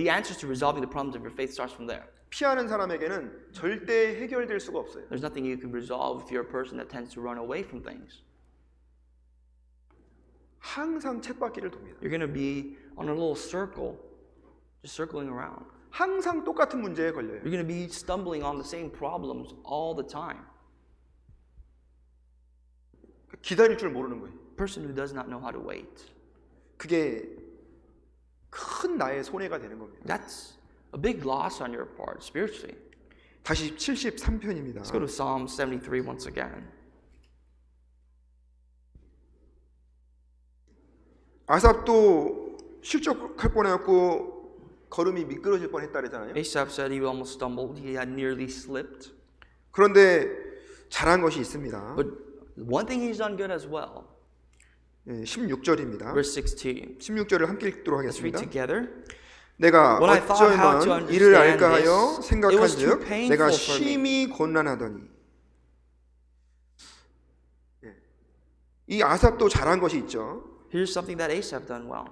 answers to resolving the problems of your faith starts from there. 피하는 사람에게는 절대 해결될 수가 없어요. There's nothing you can resolve if you're a person that tends to run away from things. 항상 쳇바퀴를 돕니다. You're going to be on a little circle, just circling around. 항상 똑같은 문제에 걸려요. You're going to be stumbling on the same problems all the time. 기다릴 줄 모르는 거예요. Person who does not know how to wait. 그게 큰 나의 손해가 되는 겁니다. That's a big loss on your part spiritually. 다시 73편입니다. Let's go to Psalm 73 once again. 아삽도 실족할 뻔했고 걸음이 미끄러질 뻔했다 그랬잖아요. Asaph said he almost stumbled. He had nearly slipped. 그런데 잘한 것이 있습니다. But one thing he's done good as well. 16절입니다. Verse 16. 16절을 함께 읽도록 Let's read 하겠습니다. together. 내가 When I thought how to 어쩌면 이를 understand 알까 하여 this, it was too 생각한즉 painful 내가 for me. 심히 곤란하더니. 이 아삽도 잘한 것이 있죠. Here's something that Asaph done well.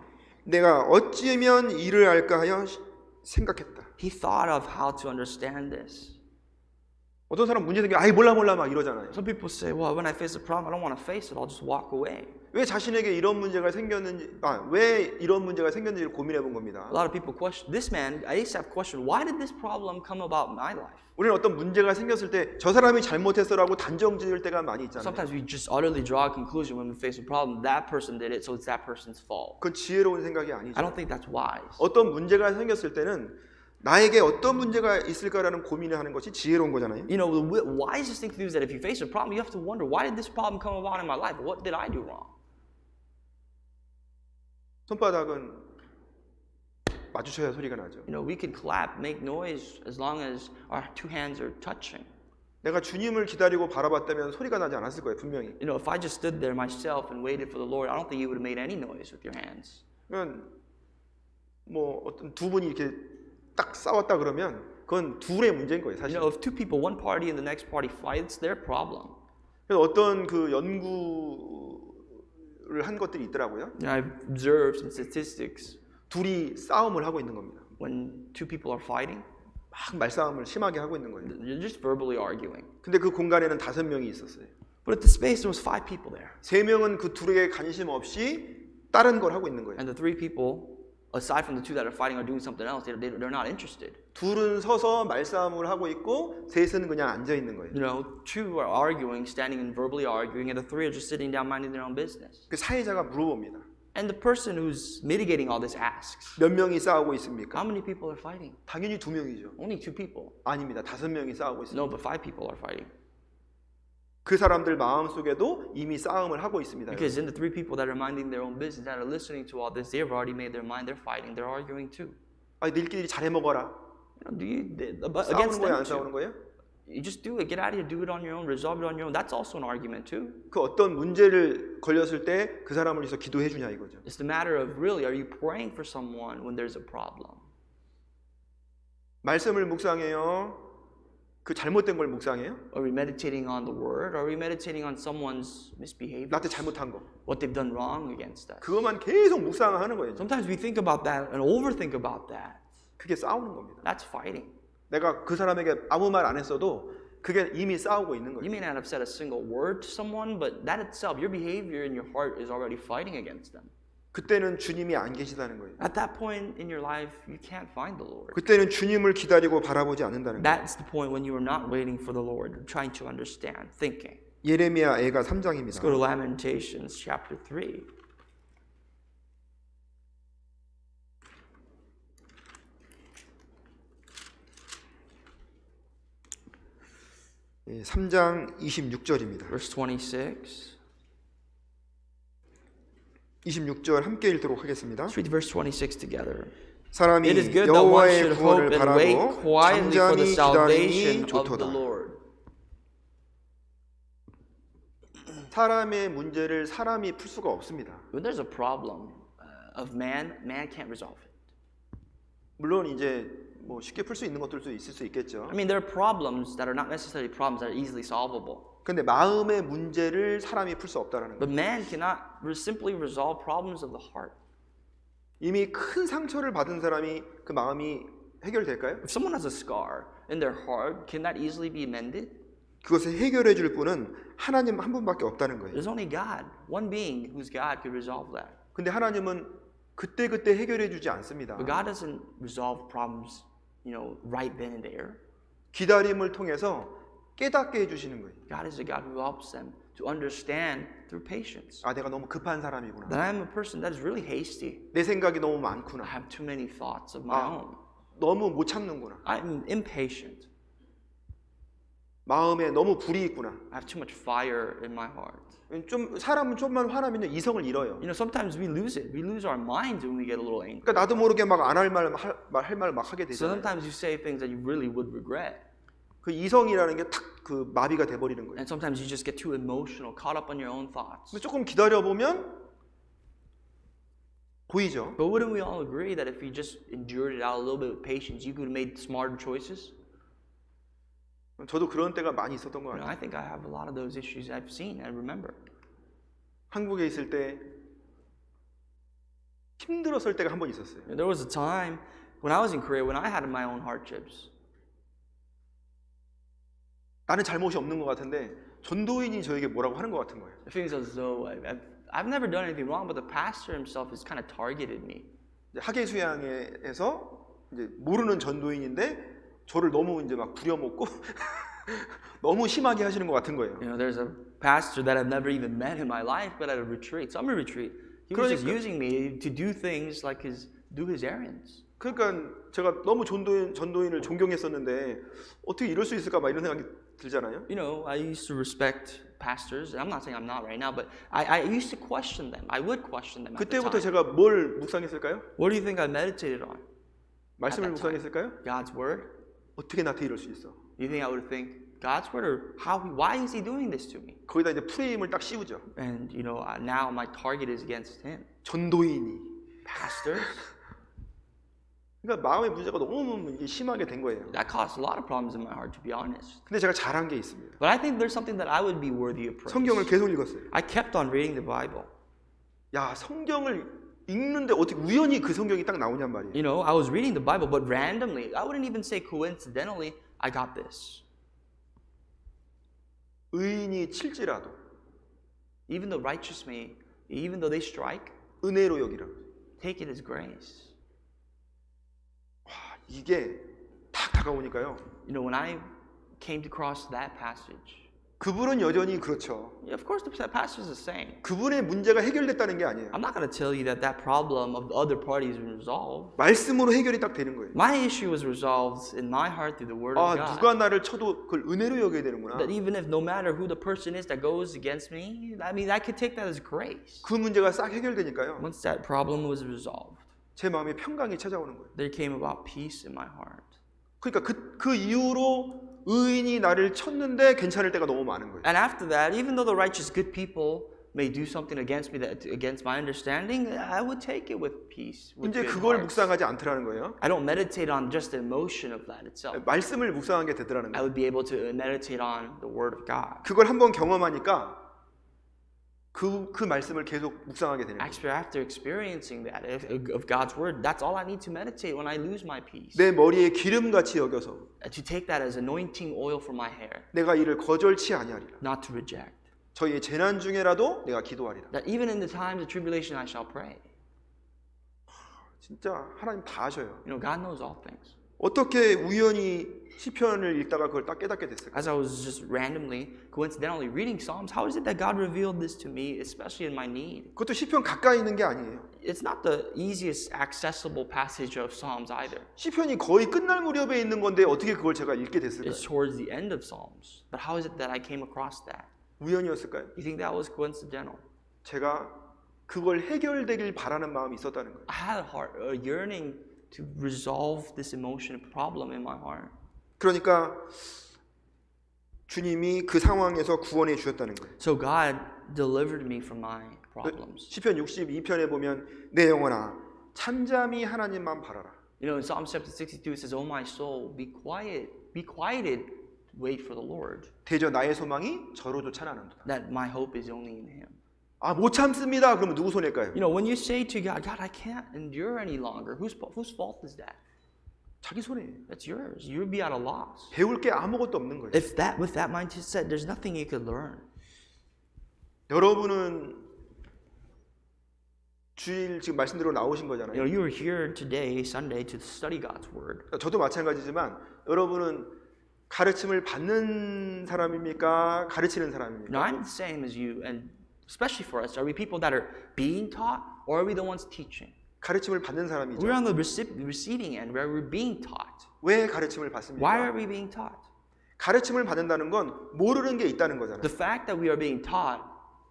내가 어찌면 이를 알까 하여 생각했다. He thought of how to understand this. 어떤 사람 문제 생기면 아이 몰라 막 이러잖아요. Some people say, well, when I face a problem, I don't want to face it. I'll just walk away. 왜 자신에게 이런 문제가 생겼는지, 왜 이런 문제가 생겼는지를 고민해 본 겁니다. A lot of people question, this man, Asaph questioned, why did this problem come about in my life? 우리는 어떤 문제가 생겼을 때 저 사람이 잘못했어라고 단정 지을 때가 많이 있잖아요. Sometimes we just utterly draw a conclusion when we face a problem. That person did it, so it's that person's fault. 그건 지혜로운 생각이 I 아니죠. don't think that's wise. 어떤 문제가 생겼을 때는 나에게 어떤 문제가 있을까라는 고민을 하는 것이 지혜로운 거잖아요. The wisest thing to do is that if you face a problem, you have to wonder, why did this problem come about in my life? What did I do wrong? 손바닥은 마주쳐야 소리가 나죠. We can clap, make noise as long as our two hands are touching. 내가 주님을 기다리고 바라봤다면 소리가 나지 않았을 거예요, 분명히. If I just stood there myself and waited for the Lord, I don't think you would have made any noise with your hands. 그러면 뭐 어떤 두 분이 이렇게 딱 싸웠다 그러면 그건 둘의 문제인 거예요, 사실. If two people, one party and the next party fight, it's their problem. 그래서 어떤 그 연구를 한 것들이 있더라고요. I've observed some statistics. 둘이 싸움을 하고 있는 겁니다. when two people are fighting, 막 말싸움을 심하게 하고 있는 거예요. you're just verbally arguing. 근데 그 공간에는 5명이 있었어요. But at the space, there was 5 people there. 3명은 그 둘에게 관심 없이 다른 걸 하고 있는 거예요. And the 3 people, aside from the 2 that are fighting, are doing something else. They're not interested. 둘은 서서 말싸움을 하고 있고 셋은 그냥 앉아 있는 거예요. You know, 2 are arguing, standing and verbally arguing, and the 3 are just sitting down minding their own business. 그 사회자가 물어봅니다. And the person who's mitigating all this asks, 몇 명이 싸우고 있습니까? how many people are fighting? 당연히 2명이죠. Only 2 people. 아닙니다. 5명이 싸우고 있습니다. No, but 5 people are fighting. 그 사람들 마음속에도 이미 싸움을 하고 있습니다. Because in the 3 people that are minding their own business, that are listening to all this, they've already made their mind. They're fighting. They're arguing too. 아, 너희끼리 잘해 먹어라. Against 싸우는 거예요, 안 them 싸우는 too. 거예요? You just do it. Get out of here. Do it on your own. Resolve it on your own. That's also an argument too. 그 어떤 문제를 걸렸을 때 그 사람을 위해서 기도해 주냐 이거죠. It's the matter of really, are you praying for someone when there's a problem? 말씀을 묵상해요. 그 잘못된 걸 묵상해요? Are we meditating on the word? Or are we meditating on someone's misbehavior? 나한테 잘못한 거. What they've done wrong against us? 그것만 계속 묵상하는 거예요. Sometimes we think about that and overthink about that. 그게 싸우는 겁니다. That's fighting. 내가 그 사람에게 아무 말 안 했어도 그게 이미 싸우고 있는 You 거예요. may not have said a single word to someone, but that itself, your behavior in your heart is already fighting against them. 그때는 주님이 안 계시다는 거예요. At that point in your life, you can't find the Lord. 그때는 주님을 기다리고 바라보지 않는다는 거예요. That's the point when you are not waiting for the Lord, trying to understand, thinking. 예레미야 애가 Let's 3장입니다. go to Lamentations chapter 3. 예, 3장 26절입니다. Verse 26. 26절 함께 읽도록 하겠습니다. Let's read verse 26 together. 사람이 It is good that one 여호와의 should hope 구원을 and wait 바라고 quietly for the 잠잠히 salvation 기다림이 of the 좋도다. Lord. 사람의 문제를 사람이 풀 수가 없습니다. When there's a problem of man can't resolve it. 물론 이제 뭐 쉽게 풀 수 있는 것들도 있을 수 있겠죠. I mean, there are problems that are not necessarily problems that are easily solvable. 근데 마음의 문제를 사람이 풀 수 없다라는 But 거예요. man cannot simply resolve problems of the heart. 이미 큰 상처를 받은 사람이 그 마음이 해결될까요? If someone has a scar in their heart, can that easily be mended? 그것을 해결해 줄 분은 하나님 한 분밖에 없다는 거예요. There's only God, one being who's God could resolve that. 근데 하나님은 그때그때 해결해 주지 않습니다. But God doesn't resolve problems, right then and there. 기다림을 통해서 깨닫게 해 주시는 거예요. God is a God who helps them to understand through patience. 아, 내가 너무 급한 사람이구나. That I'm a person that is really hasty. 내 생각이 너무 I 많구나. have too many thoughts of my own. 너무 못 참는구나. I'm impatient. 마음에 너무 불이 있구나. I have too much fire in my heart. 좀 사람은 좀만 화나면 이성을 잃어요. Sometimes we lose it. We lose our minds when we get a little angry. 그러니까 나도 모르게 막 안 할 말 막 하게 So 되잖아요. sometimes you say things that you really would regret. 그 이성이라는 게 탁 그 마비가 돼 버리는 거예요. And sometimes you just get too emotional, caught up on your own thoughts. 근데 조금 기다려 보면 보이죠. But wouldn't we all agree that if you just endured it out a little bit with patience, you could have made smarter choices? 저도 그런 때가 많이 있었던 것 같아요. I think I have a lot of those issues I've seen, I remember. 한국에 있을 때 힘들었을 때가 한 번 있었어요. There was a time when I was in Korea when I had my own hardships. 나는 잘못이 없는 것 같은데 전도인이 저에게 뭐라고 하는 것 같은 거예요. It feels as though I've never done anything wrong, but the pastor himself has kind of targeted me. 학예 수양회에서 이제 모르는 전도인인데 저를 너무 이제 막 부려먹고 너무 심하게 하시는 것 같은 거예요. There's a pastor that I've never even met in my life, but at a retreat, summer retreat, he was just using me to do things like do his errands. 그러니까 제가 너무 전도인을 존경했었는데 어떻게 이럴 수 있을까 막 이런 생각이 들잖아요. I used to respect pastors. I'm not saying I'm not right now, but I used to question them. I would question them at the 그때부터 time. 제가 뭘 묵상했을까요? What do you think I meditated on? 말씀을 At that time. 묵상했을까요? God's word? 어떻게 나한테 이럴 수 있어? You think I would think God's word or why is he doing this to me? 거기다 이제 프레임을 딱 씌우죠. And now my target is against him. 전도인이. Pastors? 그러니까 마음의 문제가 너무 이게 심하게 된 거예요. That caused a lot of problems in my heart, to be honest. 근데 제가 잘한 게 있습니다. But I think there's something that I would be worthy of praise. 성경을 계속 읽었어요. I kept on reading the Bible. 야, 성경을 읽는데 어떻게 우연히 그 성경이 딱 나오냔 말이에요. You know, I was reading the Bible, but randomly, I wouldn't even say coincidentally, I got this. 의인이 칠지라도 Even the righteous may, even though they strike, 은혜로 여기라. take it as grace. 와, 이게 딱 다가오니까요. You know, when I came to cross that passage, 그분은 여전히 그렇죠. of course that passage is the same. 그분의 문제가 해결됐다는 게 아니에요. I'm not going to tell you that that problem of the other parties was resolved. 말씀으로 해결이 딱 되는 거예요. My issue was resolved in my heart through the Word 아, of God. 누가 나를 쳐도 그걸 은혜로 여겨야 되는구나. That even if no matter who the person is that goes against me, I mean, I could take that as grace. 그 문제가 싹 해결되니까요. Once that problem was resolved, 제 마음에 평강이 찾아오는 거예요. there came about peace in my heart. 그러니까 그 이후로 의인이 나를 쳤는데 괜찮을 때가 너무 많은 거예요. And after that, even though the righteous good people may do something against me that against my understanding, I would take it with peace. With 이제 good 그걸 hearts. 묵상하지 않더라는 거예요. I don't meditate on just the emotion of that itself. 말씀을 묵상하게 되더라는 I 거예요. would be able to meditate on the Word of God. 그걸 한번 경험하니까 그 말씀을 계속 묵상하게 되는 거예요. After experiencing that of God's Word, that's all I need to meditate when I lose my peace. 내 머리에 기름같이 여겨서 To take that as anointing oil for my hair, 내가 이를 거절치 아니하리라. not to reject. 저희의 재난 중에라도 내가 기도하리라. That even in the times of tribulation, I shall pray. 진짜 하나님 다 아셔요. You know, God knows all things. 어떻게 우연히 시편을 읽다가 그걸 딱 깨닫게 됐을까? As I was just randomly, coincidentally reading Psalms, how is it that God revealed this to me, especially in my need? 그것도 시편 가까이 있는 게 아니에요. It's not the easiest accessible passage of Psalms either. 시편이 거의 끝날 무렵에 있는 건데 어떻게 그걸 제가 읽게 됐을까요? It's towards the end of Psalms. But how is it that I came across that? 우연이었을까요? You think that was coincidental? 제가 그걸 해결되길 바라는 마음이 있었다는 거예요. I had a yearning to resolve this emotion problem in my heart. 그러니까 주님이 그 상황에서 구원해 주셨다는 거예요. So God delivered me from my problems. 시편 62편에 보면 내 영혼아 잠잠히 하나님만 바라라. You know, in Psalm chapter 62 it says, "Oh my soul, be quiet, be quieted, wait for the Lord. 대저 나의 소망이 저로도 찬하는도다. That my hope is only in Him." 아, 못 참습니다. 그러면 누구 손해일까요? You know, when you say to God, "God, I can't endure any longer," whose fault is that? 자기 손해예요. That's yours. You'll be at a loss. 배울 게 아무것도 없는 거예요. With that mindset, there's nothing you could learn. 여러분은 주일 지금 말씀대로 나오신 You know, 거잖아요. you were here today, Sunday, to study God's Word. 저도 마찬가지지만 여러분은 가르침을 받는 사람입니까? 가르치는 Now, 사람입니까? I'm the same as you, and especially for us, are we people that are being taught, or are we the ones teaching? 가르침을 받는 사람이죠. We're on the receiving end, where we're being taught. 왜 가르침을 Why 받습니까? are we being taught? 가르침을 받는다는 건 모르는 게 있다는 거잖아요. The fact that we are being taught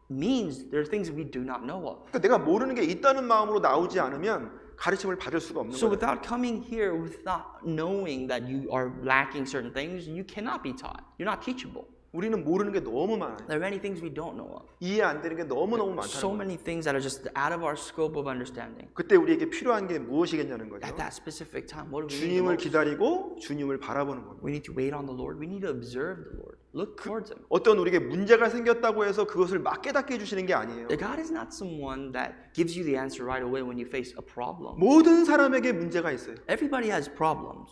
means there are things we do not know of. 그러니까 내가 모르는 게 있다는 마음으로 나오지 않으면 가르침을 받을 수가 없는 So 거예요. without coming here, without knowing that you are lacking certain things, you cannot be taught. You're not teachable. 우리는 모르는 게 너무 많아요. There are many things we don't know of. 이해 안 되는 게 너무너무 So 많다는 거예요. many things that are just out of our scope of understanding. 그때 우리에게 필요한 게 무엇이겠냐는 거죠. At that specific time, what do we need? 주님을 기다리고 주님을 바라보는 겁니다. We need to wait on the Lord. We need to observe the Lord. Look towards Him. 어떤 우리에게 문제가 생겼다고 해서 그것을 막 깨닫게 해주시는 게 아니에요. God is not someone that gives you the answer right away when you face a problem. 모든 사람에게 문제가 있어요. Everybody has problems.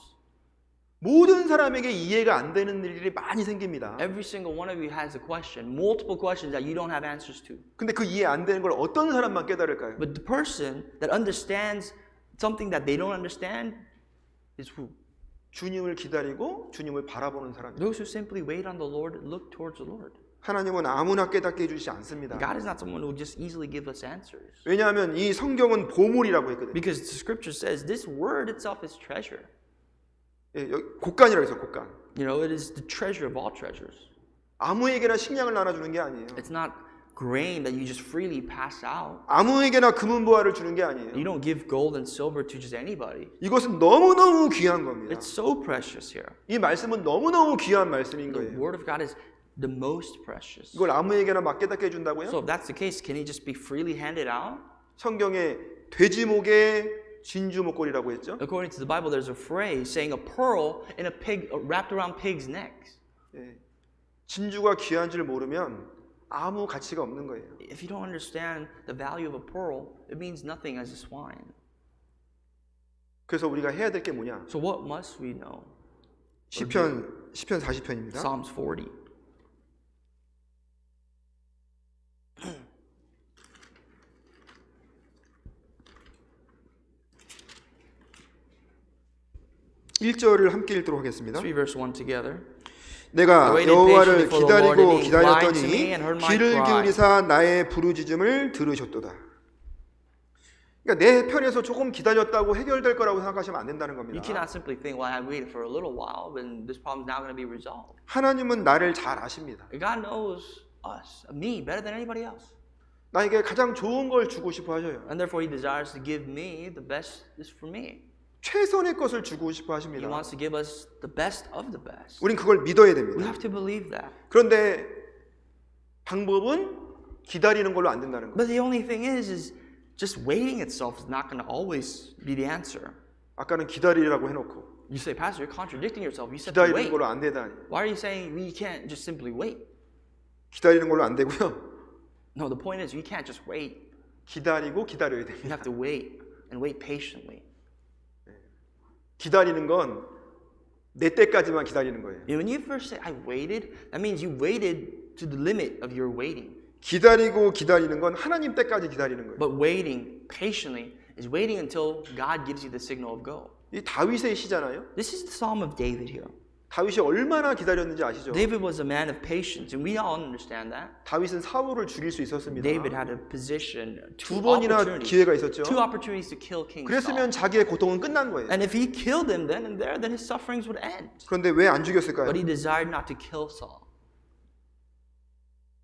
모든 사람에게 이해가 안 되는 일들이 많이 생깁니다. Every single one of you has a question, multiple questions that you don't have answers to. 근데 그 이해 안 되는 걸 어떤 사람만 깨달을까요? But the person that understands something that they don't understand is who? 주님을 기다리고 주님을 바라보는 사람이에요. Those who simply wait on the Lord, look towards the Lord. 하나님은 아무나 깨닫게 해주시지 않습니다. God is not someone who will just easily give us answers. 왜냐하면 이 성경은 보물이라고 했거든요. Because the scripture says this word itself is treasure. 예, 여기 곡간이라고 해서 곡간. You know, it is the treasure of all treasures. 아무에게나 식량을 나눠주는 게 아니에요. It's not grain that you just freely pass out. 아무에게나 금은보화를 주는 게 아니에요. You don't give gold and silver to just anybody. 이것은 너무너무 귀한 겁니다. It's so precious here. 이 말씀은 너무너무 귀한 말씀인 The 거예요. word of God is the most precious. 이걸 아무에게나 막 깨닫게 해준다고요? So if that's the case, can it just be freely handed out? 성경에 돼지목에 진주 목걸이라고 했죠. According to the Bible, there's a phrase saying a pearl in a pig wrapped around pigs' necks. 예. 진주가 귀한 줄 모르면 아무 가치가 없는 거예요. If you don't understand the value of a pearl, it means nothing as a swine. 그래서 우리가 해야 될 게 뭐냐? So what must we know? 시편 40편입니다. Psalms 40. 일절을 함께 읽도록 하겠습니다. 3 verse 1 together. 내가 I waited 여호와를 patiently for the Lord, 기다리고 and he cried to 기다렸더니 me and heard my 귀를 cry. 기울이사 나의 부르짖음을 들으셨도다. 그러니까 내 편에서 조금 기다렸다고 해결될 거라고 생각하시면 안 된다는 You 겁니다. cannot simply think, well, I waited for a little while, and this problem is now going to be resolved. 하나님은 나를 잘 아십니다. God knows us, me, better than anybody else. 나에게 가장 좋은 걸 주고 싶어 하셔요. And therefore, He desires to give me the best is for me. 최선의 것을 주고 싶어 He 하십니다. wants to give us the best of the best. 우린 그걸 믿어야 We 됩니다. have to believe that. 그런데 방법은 기다리는 걸로 안 된다는 거예요. But the only thing is just waiting itself is not going to always be the answer. 아까는 기다리라고 해놓고 You say, Pastor, you're contradicting yourself. You said to 기다리는 wait. 걸로 안 되다니. Why are you saying we can't just simply wait? 기다리는 걸로 안 되고요. No, the point is you can't just wait. 기다리고 기다려야 You 됩니다. have to wait and wait patiently. 기다리는 건 내 때까지만 기다리는 거예요. And when you first say, I waited, that means you waited to the limit of your waiting. 기다리고 기다리는 건 하나님 때까지 기다리는 거예요. But waiting patiently is waiting until God gives you the signal of go. 이 다윗의 시잖아요. This is the Psalm of David here. 다윗이 얼마나 기다렸는지 아시죠? David was a man of patience, and we all understand that. 다윗은 사울을 죽일 수 있었습니다. David had a position, 두 번이나 기회가 있었죠. two opportunities to kill King Saul. 그랬으면 자기의 고통은 끝난 거예요. And if he killed him then and there, then his sufferings would end. 그런데 왜 안 죽였을까요? But he desired not to kill Saul.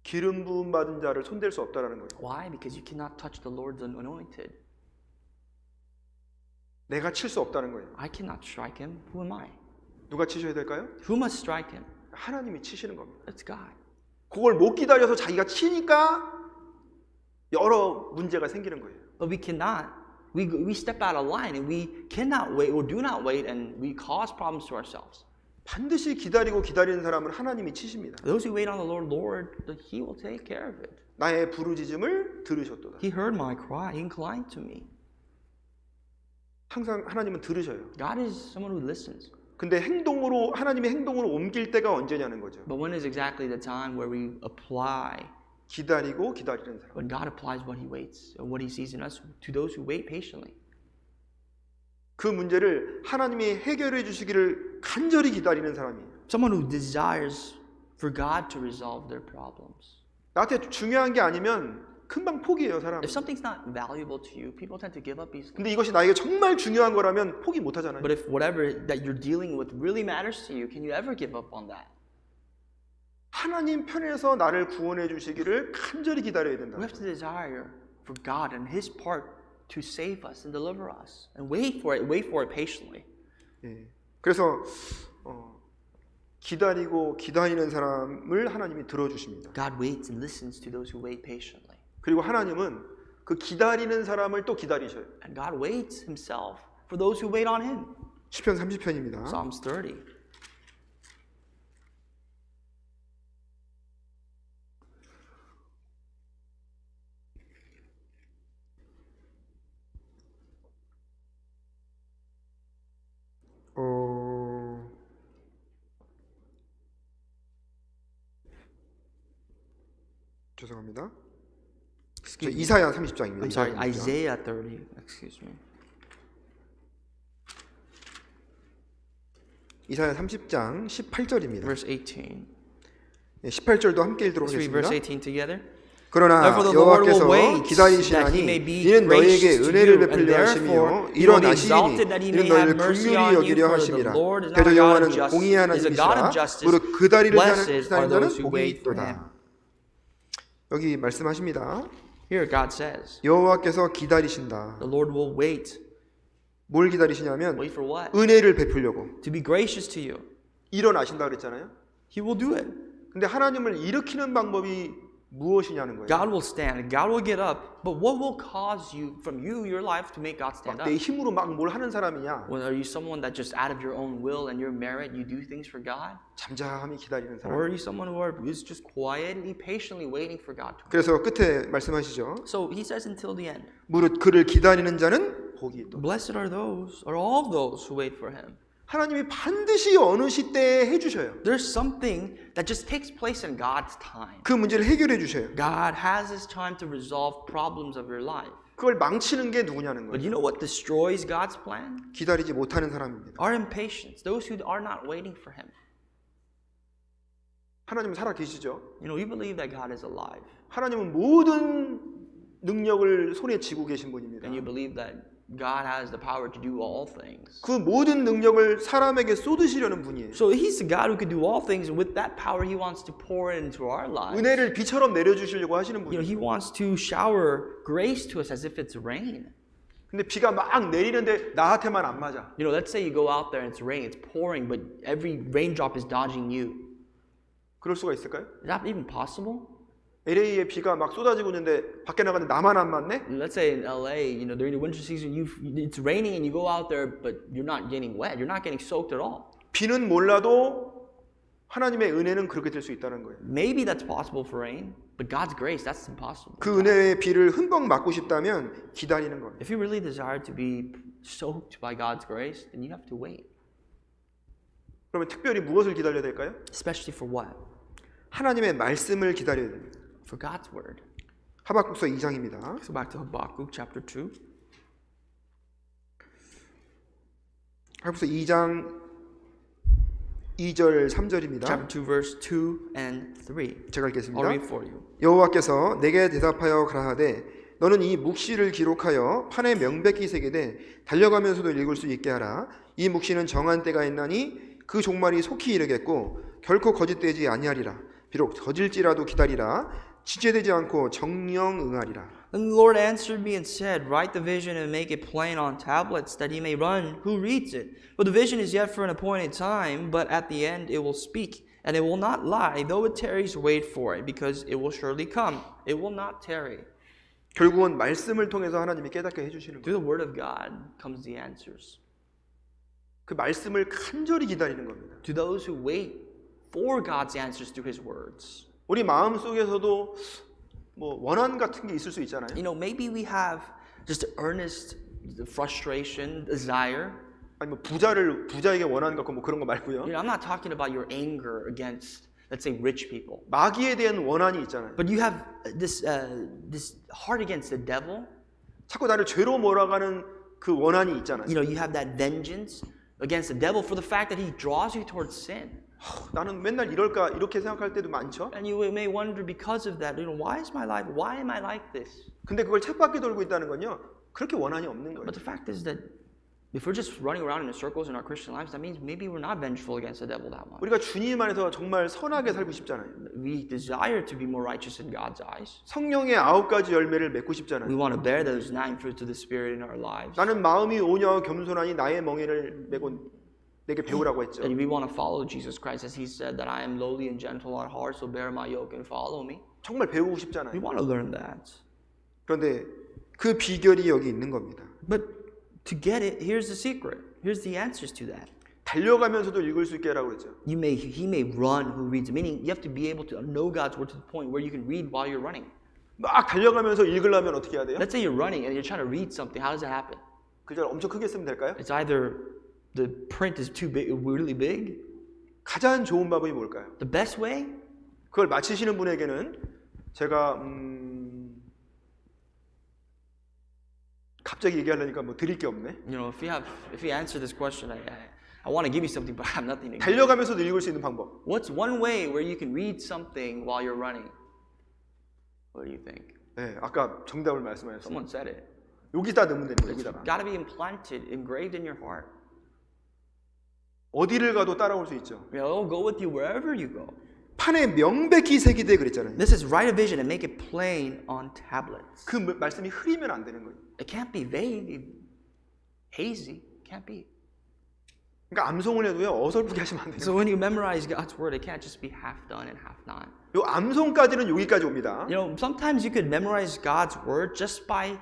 기름 부음 받은 자를 손댈 수 없다라는 거예요. Why? Because you cannot touch the Lord's anointed. 내가 칠 수 없다는 거예요. I cannot strike him. Who am I? 누가 치셔야 될까요? Who must strike him? 하나님이 치시는 겁니다. It's God. 그걸 못 기다려서 자기가 치니까 여러 문제가 생기는 거예요. But we cannot. We step out of line and we cannot wait or do not wait and we cause problems to ourselves. 반드시 기다리고 기다리는 사람은 하나님이 치십니다. Those who wait on the Lord, He will take care of it. 나의 부르짖음을 들으셨도다. He heard my cry. He inclined to me. 항상 하나님은 들으셔요. God is someone who listens. 근데 행동으로 하나님의 행동으로 ом길 때가 언제냐는 거죠. But when is exactly the time where we apply? 기다리고 기다리는 사람. When God applies what He waits, or what He sees in us to those who wait patiently. 그 문제를 하나님이 해결해 주시기를 간절히 기다리는 사람이에요. Someone who desires for God to resolve their problems. 나한테 중요한 게 아니면 금방 포기해요, 사람. If something's not valuable to you, people tend to give up easily. 근데 이것이 나에게 정말 중요한 거라면 포기 못 하잖아요. But if whatever that you're dealing with really matters to you, can you ever give up on that? 하나님 편에서 나를 구원해 주시기를 간절히 기다려야 된다. We have to desire for God and His part to save us and deliver us, and wait for it patiently. 예. 그래서 기다리고 기다리는 사람을 하나님이 들어주십니다. God waits and listens to those who wait patiently. 그리고 하나님은 그 기다리는 사람을 또 기다리셔요. And God waits Himself for those who wait on Him. 시편 30편입니다. Psalms 30. 죄송합니다. Excuse me. 이사야 30장입니다. I'm sorry, Isaiah 30. Excuse me. 이사야 30장 18절입니다. Verse 18. 18절도 함께 읽도록 Let's read verse 하겠습니다. 18 together. 그러나 Therefore the Lord will 여호와께서 wait that 기다리시나니 He may be 이는 너에게 gracious to 은혜를 you, and 베풀려 하시며 therefore He will be 일어나시니 exalted that He 이는 may 너희를 have mercy 긍휼히 on you, 여기려 for the 하심이라. Lord is not 대저 a God 여호와는 of justice, 공의한 is a God of 하나님이시라. justice. 무릇 그 다리를 Blessed 기다리는 are those 자는 who 복이 wait for 있도다. Him. 여기 말씀하십니다. Here God says, 여호와께서 기다리신다. the Lord will wait. 뭘 기다리시냐면 Wait for what? 은혜를 베풀려고. To be gracious to you. 일어나신다 그랬잖아요. He will do it. 근데 하나님을 일으키는 방법이 무엇이냐는 거예요. God will stand, God will get up, but what will cause you, from you, your life, to make God stand 내 up? 힘으로 막 뭘 하는 사람이냐? Well, are you someone that just out of your own will and your merit, you do things for God? 잠잠히 기다리는 Or 사람. are you someone who is just quietly, patiently waiting for God to move? 그래서 끝에 말씀하시죠. So he says until the end, 무릇 그를 기다리는 자는 복이 있다. blessed are all those who wait for him. 하나님이 반드시 어느 시대에 해주셔요. There's something that just takes place in God's time. 그 문제를 해결해 주셔요. God has his time to resolve problems of your life. 그걸 망치는 게 누구냐는 But 거예요. you know what destroys God's plan? 기다리지 못하는 사람입니다. Our impatience, those who are not waiting for him. 하나님은 살아 계시죠. You know, we believe that God is alive. 하나님은 모든 능력을 손에 쥐고 계신 분입니다. And you believe that God has the power to do all things. 그 모든 능력을 사람에게 쏟으시려는 분이에요. So he's the God who can do all things, and with that power he wants to pour it into our lives. 은혜를 비처럼 내려주시려고 하시는 You know, 분이에요. he wants to shower grace to us as if it's rain. 근데 비가 막 내리는데 나한테만 안 맞아. You know, let's say you go out there and it's raining, it's pouring, but every raindrop is dodging you. 그럴 수가 있을까요? Is that even possible? LA에 비가 막 쏟아지고 있는데 밖에 나가는데 나만 안 맞네? Let's say in LA, you know, during the winter season, it's raining and you go out there, but you're not getting wet. You're not getting soaked at all. 비는 몰라도 하나님의 은혜는 그렇게 될 수 있다는 거예요. Maybe that's possible for rain, but God's grace, that's impossible. 그 은혜의 비를 흠뻑 맞고 싶다면 기다리는 겁니다. If you really desire to be soaked by God's grace, then you have to wait. 그러면 특별히 무엇을 기다려야 될까요? Especially for what? 하나님의 말씀을 기다려야 됩니다. For God's word. 하박국서 2장입니다. Let's go back to Habakkuk chapter 2. 하박국서 2장 2절 3절입니다. Chapter 2, verse 2 and 3. 제가 I'll 읽겠습니다. read for you. 여호와께서 내게 대답하여 가라하되 너는 이 묵시를 기록하여 판에 명백히 새기되 달려가면서도 읽을 수 있게 하라. 이 묵시는 정한 때가 있나니 그 종말이 속히 이르겠고 결코 거짓되지 아니하리라. 비록 더딜지라도 기다리라. 지체되지 않고 정령 응하리라. Then the Lord answered me and said, write the vision and make it plain on tablets, that he may run who reads it. For the vision is yet for an appointed time, but at the end it will speak, and it will not lie. Though it tarries, wait for it, because it will surely come. It will not tarry. 결국은 말씀을 통해서 하나님이 깨닫게 해주시는 거예요. Through the word of God comes the answers. 그 말씀을 간절히 기다리는 겁니다. To those who wait for God's answers through his words. 우리 마음 속에서도 뭐 원한 같은 게 있을 수 있잖아요. You know, maybe we have just earnest frustration, desire. 아니 뭐 부자에게 원한 같고 뭐 그런 거 말고요. You know, I'm not talking about your anger against, let's say, rich people. 마귀에 대한 원한이 있잖아요. But you have this heart against the devil. 자꾸 나를 죄로 몰아가는 그 원한이 있잖아요. You know, you have that vengeance against the devil for the fact that he draws you towards sin. 나는 맨날 이럴까 이렇게 생각할 때도 많죠. And you may wonder because of that, you know, why is my life, why am I like this? 근데 그걸 쳇바퀴 돌고 있다는 건요. 그렇게 원한이 없는 거예요. But the fact is that if we're just running around in circles in our Christian lives, that means maybe we're not vengeful against the devil that much. 우리가 주님 안에서 정말 선하게 살고 싶잖아요. We desire to be more righteous in God's eyes. 성령의 9가지 열매를 맺고 We 싶잖아요. want to bear those 9 fruits of the Spirit in our lives. 나는 마음이 오냐 겸손하니 나의 멍에를 메고 내게 배우라고 했죠. And we want to follow Jesus Christ as he said that I am lowly and gentle at heart, so bear my yoke and follow me. 정말 배우고 We 싶잖아요. want to learn that. 그런데 그 비결이 여기 있는 겁니다. But to get it, here's the secret. Here's the answers to that. 달려가면서도 읽을 수 있게 하라고 그랬죠. He may run who reads. Meaning you have to be able to know God's word to the point where you can read while you're running. 막 달려가면서 읽으려면 어떻게 해야 돼요? Let's say you're running and you're trying to read something. How does that happen? 글자를 엄청 크게 쓰면 될까요? It's either the print is too big, really big. 가장 좋은 방법이 뭘까요? The best way? 그걸 마치시는 분에게는 제가 갑자기 얘기하려니까 뭐 드릴 게 없네. You know, if you answer this question, I want to give you something, but I have nothing to give. 달려가면서도 읽을 수 있는 방법. What's one way where you can read something while you're running? What do you think? 네, 아까 정답을 말씀하셨어요. Someone said it. 여기다 넣으면 되는 거예요. It's 여기다가. got to be implanted, engraved in your heart. 어디를 가도 따라올 수 있죠. You know, it'll go with you wherever you go. 판에 명백히 새기되 그랬잖아요. This is write a vision and make it plain on tablets. 그 말씀이 흐리면 안 되는 거예요. It can't be vague, hazy. It can't be. 그러니까 암송을 해도요 어설프게 하시면 안 돼요. So when you memorize God's word, it can't just be half done and half not. 요 암송까지는 여기까지 옵니다. You know, sometimes you could memorize God's word just by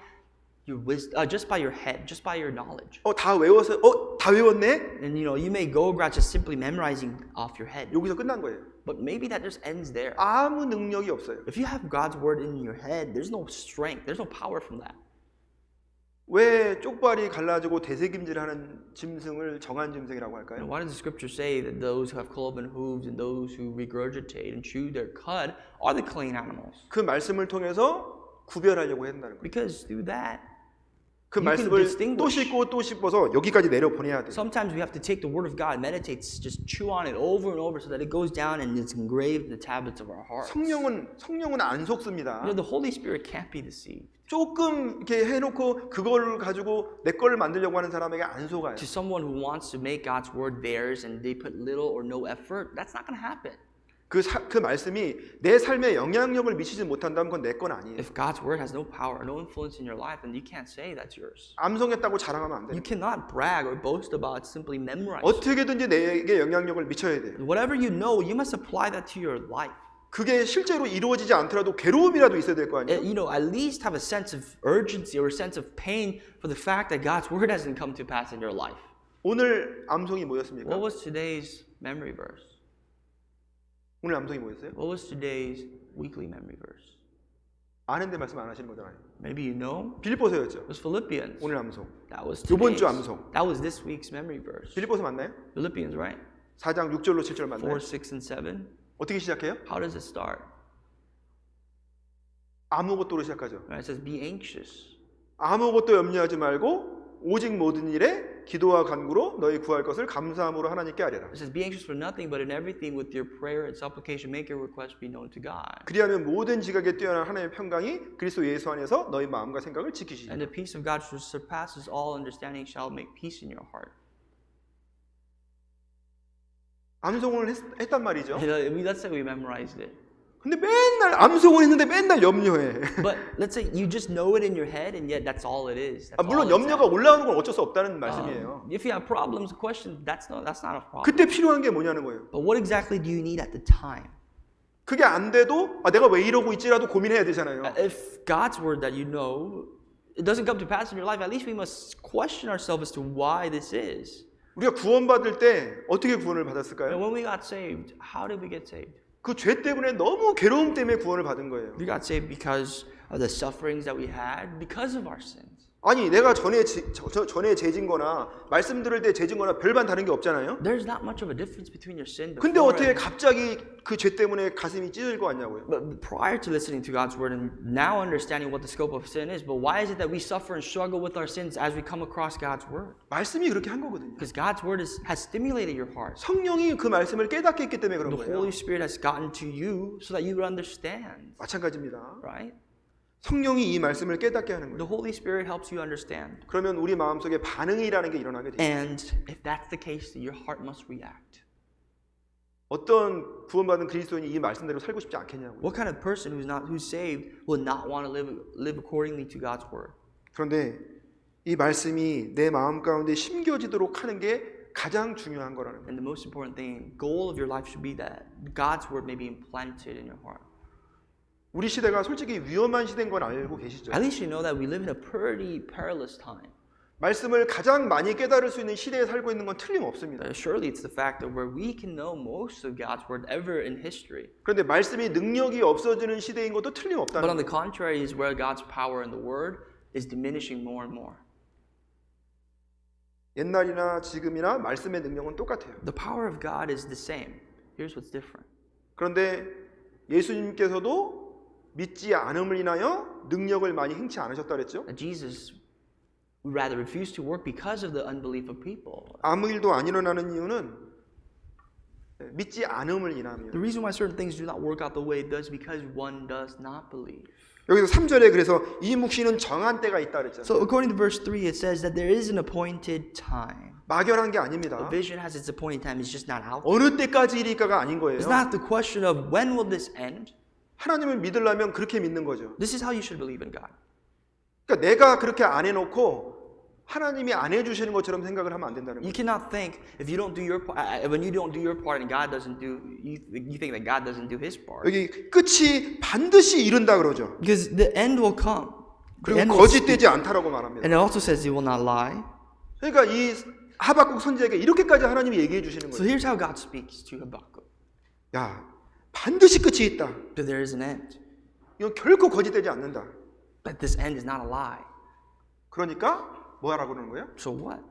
your wisdom, just by your head, just by your knowledge. 다 외워서 다 외웠네? And you know, you may go about just simply memorizing off your head. 여기서 끝난 거예요. But maybe that just ends there. 아무 능력이 없어요. If you have God's word in your head, there's no strength, there's no power from that. 왜 쪽발이 갈라지고 대세김질하는 짐승을 정한 짐승이라고 And 할까요? why does the scripture say that those who have cloven hooves and those who regurgitate and chew their cud are the clean animals? 그 말씀을 통해서 구별하려고 한다는 거예요. Because through that, 그 you can 말씀을 distinguish. 또 씻고 또 씹어서 여기까지 내려 보내야 돼요. Sometimes we have to take the word of God, meditate, just chew on it over and over so that it goes down and it's engraved in the tablets of our hearts. 성령은 안 속습니다. You know, the Holy Spirit can't be deceived. 조금 이렇게 해놓고 그걸 가지고 내 거를 만들려고 하는 사람에게 안 속아요. To someone who wants to make God's word theirs and they put little or no effort, that's not going to happen. 그 말씀이 내 삶에 영향력을 미치지 못한다면 그건 내 건 아니에요. If God's word has no power, no influence in your life, then you can't say that's yours. 암송했다고 자랑하면 안 You 돼요. cannot brag or boast about simply memorizing. 어떻게든지 내게 영향력을 미쳐야 돼요. Whatever you know, you must apply that to your life. 그게 실제로 이루어지지 않더라도 괴로움이라도 있어야 될 거 아니에요. You know, at least have a sense of urgency or a sense of pain for the fact that God's word hasn't come to pass in your life. 오늘 암송이 뭐였습니까? What was today's memory verse? 오늘 암송이 뭐였어요? What was today's weekly memory verse? 아는데 말씀 안 하시는 거잖아요. Maybe you know. 빌립보서였죠. It was Philippians. 오늘 암송. That was 이번 today's. 주 암송. That was this week's memory verse. 빌립보서 맞나요? Philippians, right? 4장 6절로 7절 4, 맞나요? 6, and 7. 어떻게 시작해요? How does it start? 아무것도로 시작하죠. Right, it says, be anxious. 아무것도 염려하지 말고 오직 모든 일에 기도와 간구로 너희 구할 것을 감사함으로 하나님께 아뢰라. It says, be anxious for nothing, but in everything with your prayer and supplication, make your request be known to God. 그리하면 모든 지각에 뛰어난 하나님의 평강이 그리스도 예수 안에서 너희 마음과 생각을 지키시리라. And the peace of God which surpasses all understanding shall make peace in your heart. 암송을 했단 말이죠. Let's say we memorized it. 근데 맨날 암송을 했는데 맨날 염려해. But let's say you just know it in your head and yet that's all it is. That's 물론 all it's 염려가 at. 올라오는 건 어쩔 수 없다는 말씀이에요. If you have problems, question, that's not a problem. 그때 필요한 게 뭐냐는 거예요. But what exactly do you need at the time? 그게 안 돼도 내가 왜 이러고 있지라도 고민해야 되잖아요. If God's word that you know, it doesn't come to pass in your life, at least we must question ourselves as to why this is. 우리가 구원받을 때 어떻게 구원을 And 받았을까요? when we got saved, how did we get saved? 그 죄 때문에 너무 괴로움 때문에 구원을 받은 거예요. We got saved because of the sufferings that we had because of our sins. 아니 내가 전에 죄진 거나 말씀 들을 때 죄진 거나 별반 다른 게 없잖아요. There's not much of a difference between your sin 근데 before 어떻게 and 갑자기 그 죄 때문에 가슴이 찢어질 것 같냐고요. but prior to listening to God's word and now understanding what the scope of sin is, but why is it that we suffer and struggle with our sins as we come across God's word? 말씀이 그렇게 한 거거든요. Because God's word has stimulated your heart. 성령이 그 말씀을 깨닫게 했기 때문에 그런 The 거예요. Holy Spirit has gotten to you so that you would understand, 마찬가지입니다. right? 성령이 이 말씀을 깨닫게 하는 The 거예요. Holy Spirit helps you understand. 그러면 우리 마음속에 반응이라는 게 일어나게 돼요. And if that's the case, then your heart must react. 어떤 구원받은 그리스도인이 이 말씀대로 살고 싶지 않겠냐고요. What kind of person who's saved will not want to live accordingly to God's word? 그런데 이 말씀이 내 마음 가운데 심겨지도록 하는 게 가장 중요한 거라는 거예요. And the most important thing, goal of your life should be that God's word may be implanted in your heart. 우리 시대가 솔직히 위험한 시대인 건 알고 계시죠? At least you know that we live in a pretty perilous time. 말씀을 가장 많이 깨달을 수 있는 시대에 살고 있는 건 틀림없습니다. Surely it's the fact that where we can know most of God's word ever in history. 그런데 말씀이 능력이 없어지는 시대인 것도 But 틀림없다는 on the 거예요. contrary is where God's power in the word is diminishing more and more. 옛날이나 지금이나 말씀의 능력은 똑같아요. The power of God is the same. Here's what's different. 그런데 예수님께서도 믿지 않음을 인하여 능력을 많이 행치 않으셨다 그랬죠? That Jesus rather refused to work because of the unbelief of people. 아무 일도 안 일어나는 이유는 믿지 않음을 인함이에요. The reason why certain things do not work out the way it does is because one does not believe. 여기서 3절에 그래서 이 묵시는 정한 때가 있다 그랬잖아요. So according to verse 3, it says that there is an appointed time. 막연한 게 A 아닙니다. vision has its appointed time. It's just not out. 어느 때까지 일일까가 아닌 거예요. It's not the question of when will this end. 하나님을 믿으려면 그렇게 믿는 거죠. This is how you should believe in God. 그러니까 내가 그렇게 안 해놓고 하나님이 안 해주시는 것처럼 생각을 하면 안 된다는 You 거예요. cannot think if you don't do your part, when you don't do your part and God doesn't do, you think that God doesn't do His part. 여기 끝이 반드시 이른다 그러죠. Because the end will come. The 그리고 end will speak. 거짓되지 않다라고 말합니다. And it also says He will not lie. 그러니까 이 하박국 선지자에게 이렇게까지 하나님이 얘기해 주시는 So 거예요. here's how God speaks to Habakkuk. 야, 반드시 끝이 있다. But there is an end. 이건 결코 거짓되지 않는다. But this end is not a lie. 그러니까 뭐라고 그러는 거예요? So what?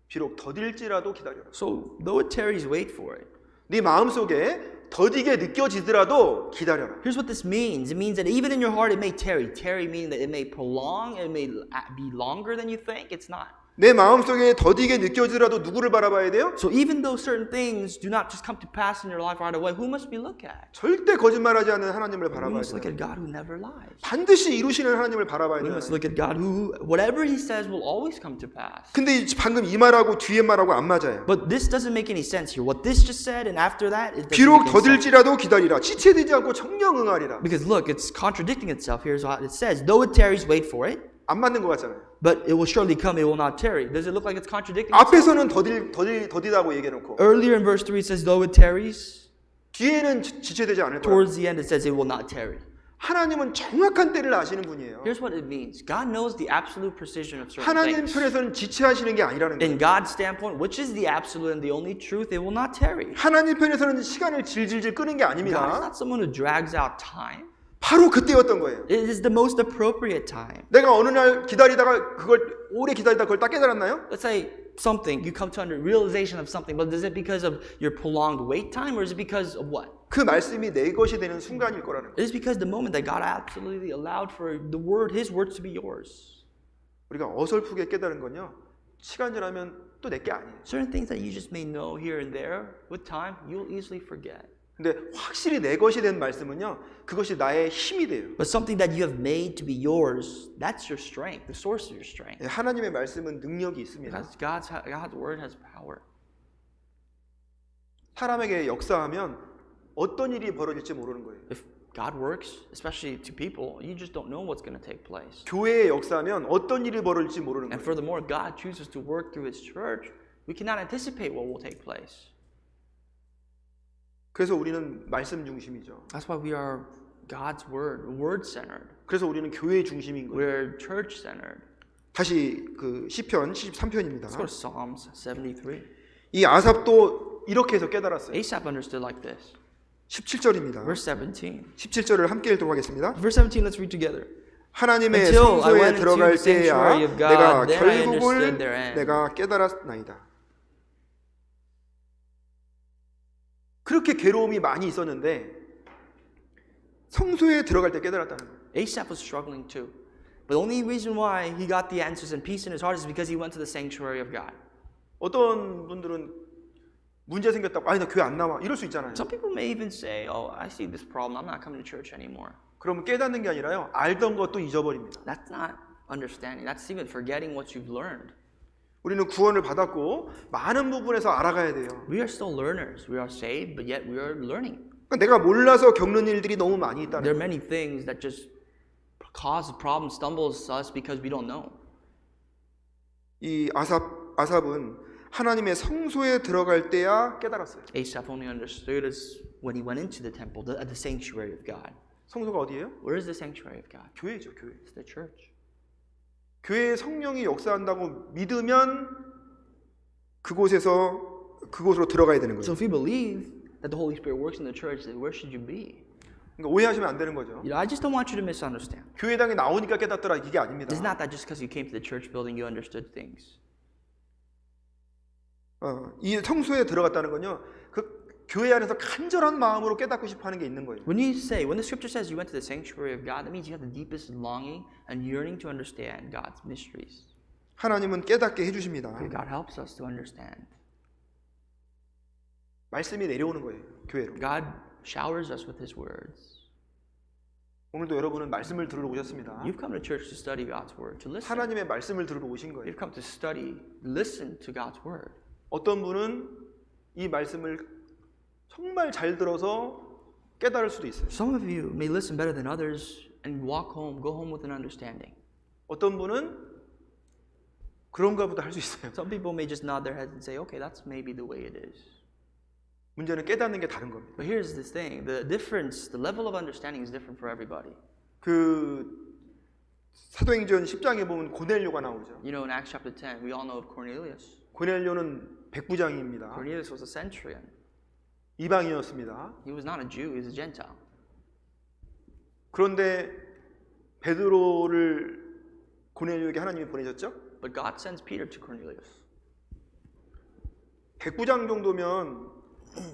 비록 더딜지라도 기다려라. So though it tarries, wait for it. 네 마음속에 더디게 느껴지더라도 기다려라. Here's what this means. It means that even in your heart it may tarry. Tarry meaning that it may prolong, it may be longer than you think. It's not. 내 마음속에 더디게 느껴지더라도 누구를 바라봐야 돼요? So even though certain things do not just come to pass in your life right away, who must we look at? 절대 거짓말하지 않는 하나님을 We 바라봐야 must look 돼요. at God who never lies. 반드시 이루시는 하나님을 바라봐야 We 돼요. must look at God who, whatever He says will always come to pass. 근데 방금 이 말하고 뒤에 말하고 안 맞아요. But this doesn't make any sense here. What this just said and after that, it doesn't 비록 make any sense. 더딜지라도 기다리라. 지체되지 않고 정령 응하리라. Because look, it's contradicting itself. Here's what it says. Though it tarries, wait for it. 안 맞는 것 같잖아요. But it will surely come, it will not tarry. Does it look like it's contradicting itself? 앞에서는 더디다고 얘기해놓고 Earlier in verse 3 it says, though it tarries. 뒤에는 지체되지 않을 거예요. Towards the end it says it will not tarry. 하나님은 정확한 때를 아시는 분이에요. Here's what it means. God knows the absolute precision of certain 하나님 things. 편에서는 지체하시는 게 아니라는 거예요. In God's standpoint, which is the absolute and the only truth, it will not tarry. 하나님 편에서는 시간을 질질질 끄는 게 God is 아닙니다. not someone who drags out time. 바로 그때였던 거예요. It is the most appropriate time. 내가 어느 날 기다리다가 그걸 오래 기다리다 그걸 딱 깨달았나요? Let's say something, you come to under realization of something, but is it because of your prolonged wait time or is it because of what? 그 말씀이 내 것이 되는 순간일 거라는 거예요. It is because the moment that God absolutely allowed for the word, His words to be yours. 우리가 어설프게 깨달은 건요. 시간 지나면 또 내 게 아니에요. Certain things that you just may know here and there, with time, you'll easily forget. 근데 확실히 내 것이 된 말씀은요. 그것이 나의 힘이 돼요. But something that you have made to be yours, that's your strength, the source of your strength. 하나님의 말씀은 능력이 있습니다. Because God's word has power. 사람에게 역사하면 어떤 일이 벌어질지 모르는 거예요. If God works, especially to people, you just don't know what's going to take place. 교회에 역사하면 어떤 일이 벌어질지 모르는 And 거예요. furthermore, God chooses to work through His church. We cannot anticipate what will take place. 그래서 우리는 말씀 중심이죠. That's why we are God's word-centered. 그래서 우리는 교회 중심인 거예요. We're church-centered. 다시 그 시편 73편입니다. Let's go to Psalms 73. 이 아삽도 이렇게 해서 깨달았어요. Asaph understood like this. 17절입니다. Verse 17. 17절을 함께 읽도록 하겠습니다. Verse 17, let's read together. 하나님의 Until I 성소에 went into 들어갈 the sanctuary 때야 of God, 내가 then I 결국을 understood their end. 내가 깨달았나이다. 그렇게 괴로움이 많이 있었는데 성소에 들어갈 때 깨달았다는 거예요. Asaph was struggling too. But the only reason why he got the answers and peace in his heart is because he went to the sanctuary of God. 어떤 분들은 문제 생겼다고 아니 나 교회 안 나와 이럴 수 있잖아요. Some people may even say, oh, I see this problem. I'm not coming to church anymore. 그러면 깨닫는 게 아니라요. 알던 것도 잊어버립니다. That's not understanding. That's even forgetting what you've learned. 우리는 구원을 받았고 많은 부분에서 알아가야 돼요. We are still learners. We are saved, but yet we are learning. 그러니까 내가 몰라서 겪는 일들이 너무 많이 있다는 There are 거예요. many things that just cause problems, stumbles us because we don't know. 이 아삽은 하나님의 성소에 들어갈 때야 깨달았어요. Asaph only understood us when he went into the temple, the sanctuary of God. 성소가 어디예요? Where is the sanctuary of God? 교회죠, 교회. It's the church. 교회에 성령이 역사한다고 믿으면 그곳으로 들어가야 되는 So 거예요. if you believe that the Holy Spirit works in the church, then where should you be? 그러니까 오해하시면 안 되는 거죠. You know, I just don't want you to misunderstand. 교회당에 나오니까 깨닫더라 이게 아닙니다. It's not that just because you came to the church building, you understood things. 이 성소에 들어갔다는 건요. 그 교회 안에서 간절한 마음으로 깨닫고 싶어하는 게 있는 거예요. When the scripture says you went to the sanctuary of God, that means you have the deepest longing and yearning to understand God's mysteries. 하나님은 깨닫게 해주십니다. God helps us to understand. 말씀이 내려오는 거예요. 교회로. God showers us with His words. 오늘도 여러분은 말씀을 들으러 오셨습니다. You've come to church to study God's word, to listen. 하나님의 말씀을 들으러 오신 거예요. You've come to study, listen to God's word. 어떤 분은 이 말씀을 정말 잘 들어서 깨달을 수도 있어요. Some of you may listen better than others and go home with an understanding. 어떤 분은 그런가 보다 할 수 있어요. Some people may just nod their heads and say, okay, that's maybe the way it is. 문제는 깨닫는 게 다른 겁니다. But here's this thing. The difference, the level of understanding is different for everybody. 그 사도행전 10장에 보면 고넬료가 나오죠. You know, in Acts chapter 10, we all know of Cornelius. 고넬료는 백부장입니다. Cornelius was a centurion. 이방인이었습니다. He was not a Jew, he was a Gentile. 그런데 베드로를 고넬료에게 하나님이 보내셨죠? But God sends Peter to Cornelius. 백부장 정도면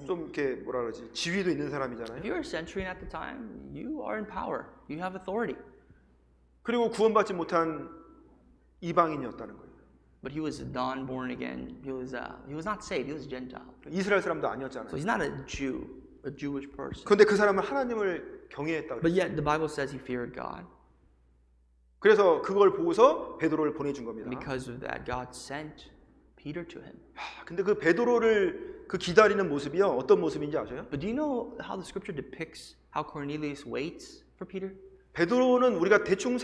좀 이렇게 뭐라 그러지? 지위도 있는 If 사람이잖아요. you're a centurion at the time, you are in power. You have authority. 그리고 구원받지 못한 이방인이었다는 거예요. But he was non-born again. He was not saved. He was a Gentile. 이스라엘 사람도 So 아니었잖아요. he's not a Jew, a Jewish person. 그런데 그 사람은 하나님을 경외했다고 But 그랬어요. yet the Bible says he feared God. 그래서 그걸 보고서 베드로를 보내준 겁니다. Because of that, God sent Peter to him. 근데 그 베드로를 그 기다리는 모습이요 어떤 모습인지 아세요? But do you know how the scripture depicts how Cornelius waits for Peter? 베드로는 우리가 대충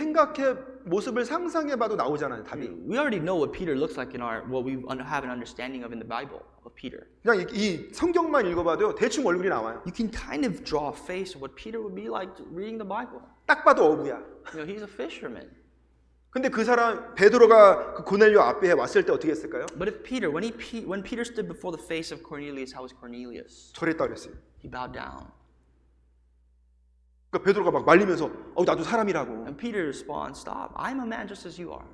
모습을 상상해봐도 나오잖아요, 답이. We already know what Peter looks like in what we have an understanding of in the Bible of Peter. 그냥 이 성경만 읽어봐도요, 대충 얼굴이 나와요. You can kind of draw a face of what Peter would be like reading the Bible. 딱 봐도 어부야. You know, he's a fisherman. 근데 그 사람 베드로가 그 고넬료 앞에 왔을 때 어떻게 했을까요? But if Peter, when Peter stood before the face of Cornelius, how was Cornelius? 절했다 그랬어요. He bowed down. 그러니까 베드로가 막 말리면서 나도 사람이라고. And Peter responds, "Stop! I'm a man just as you are."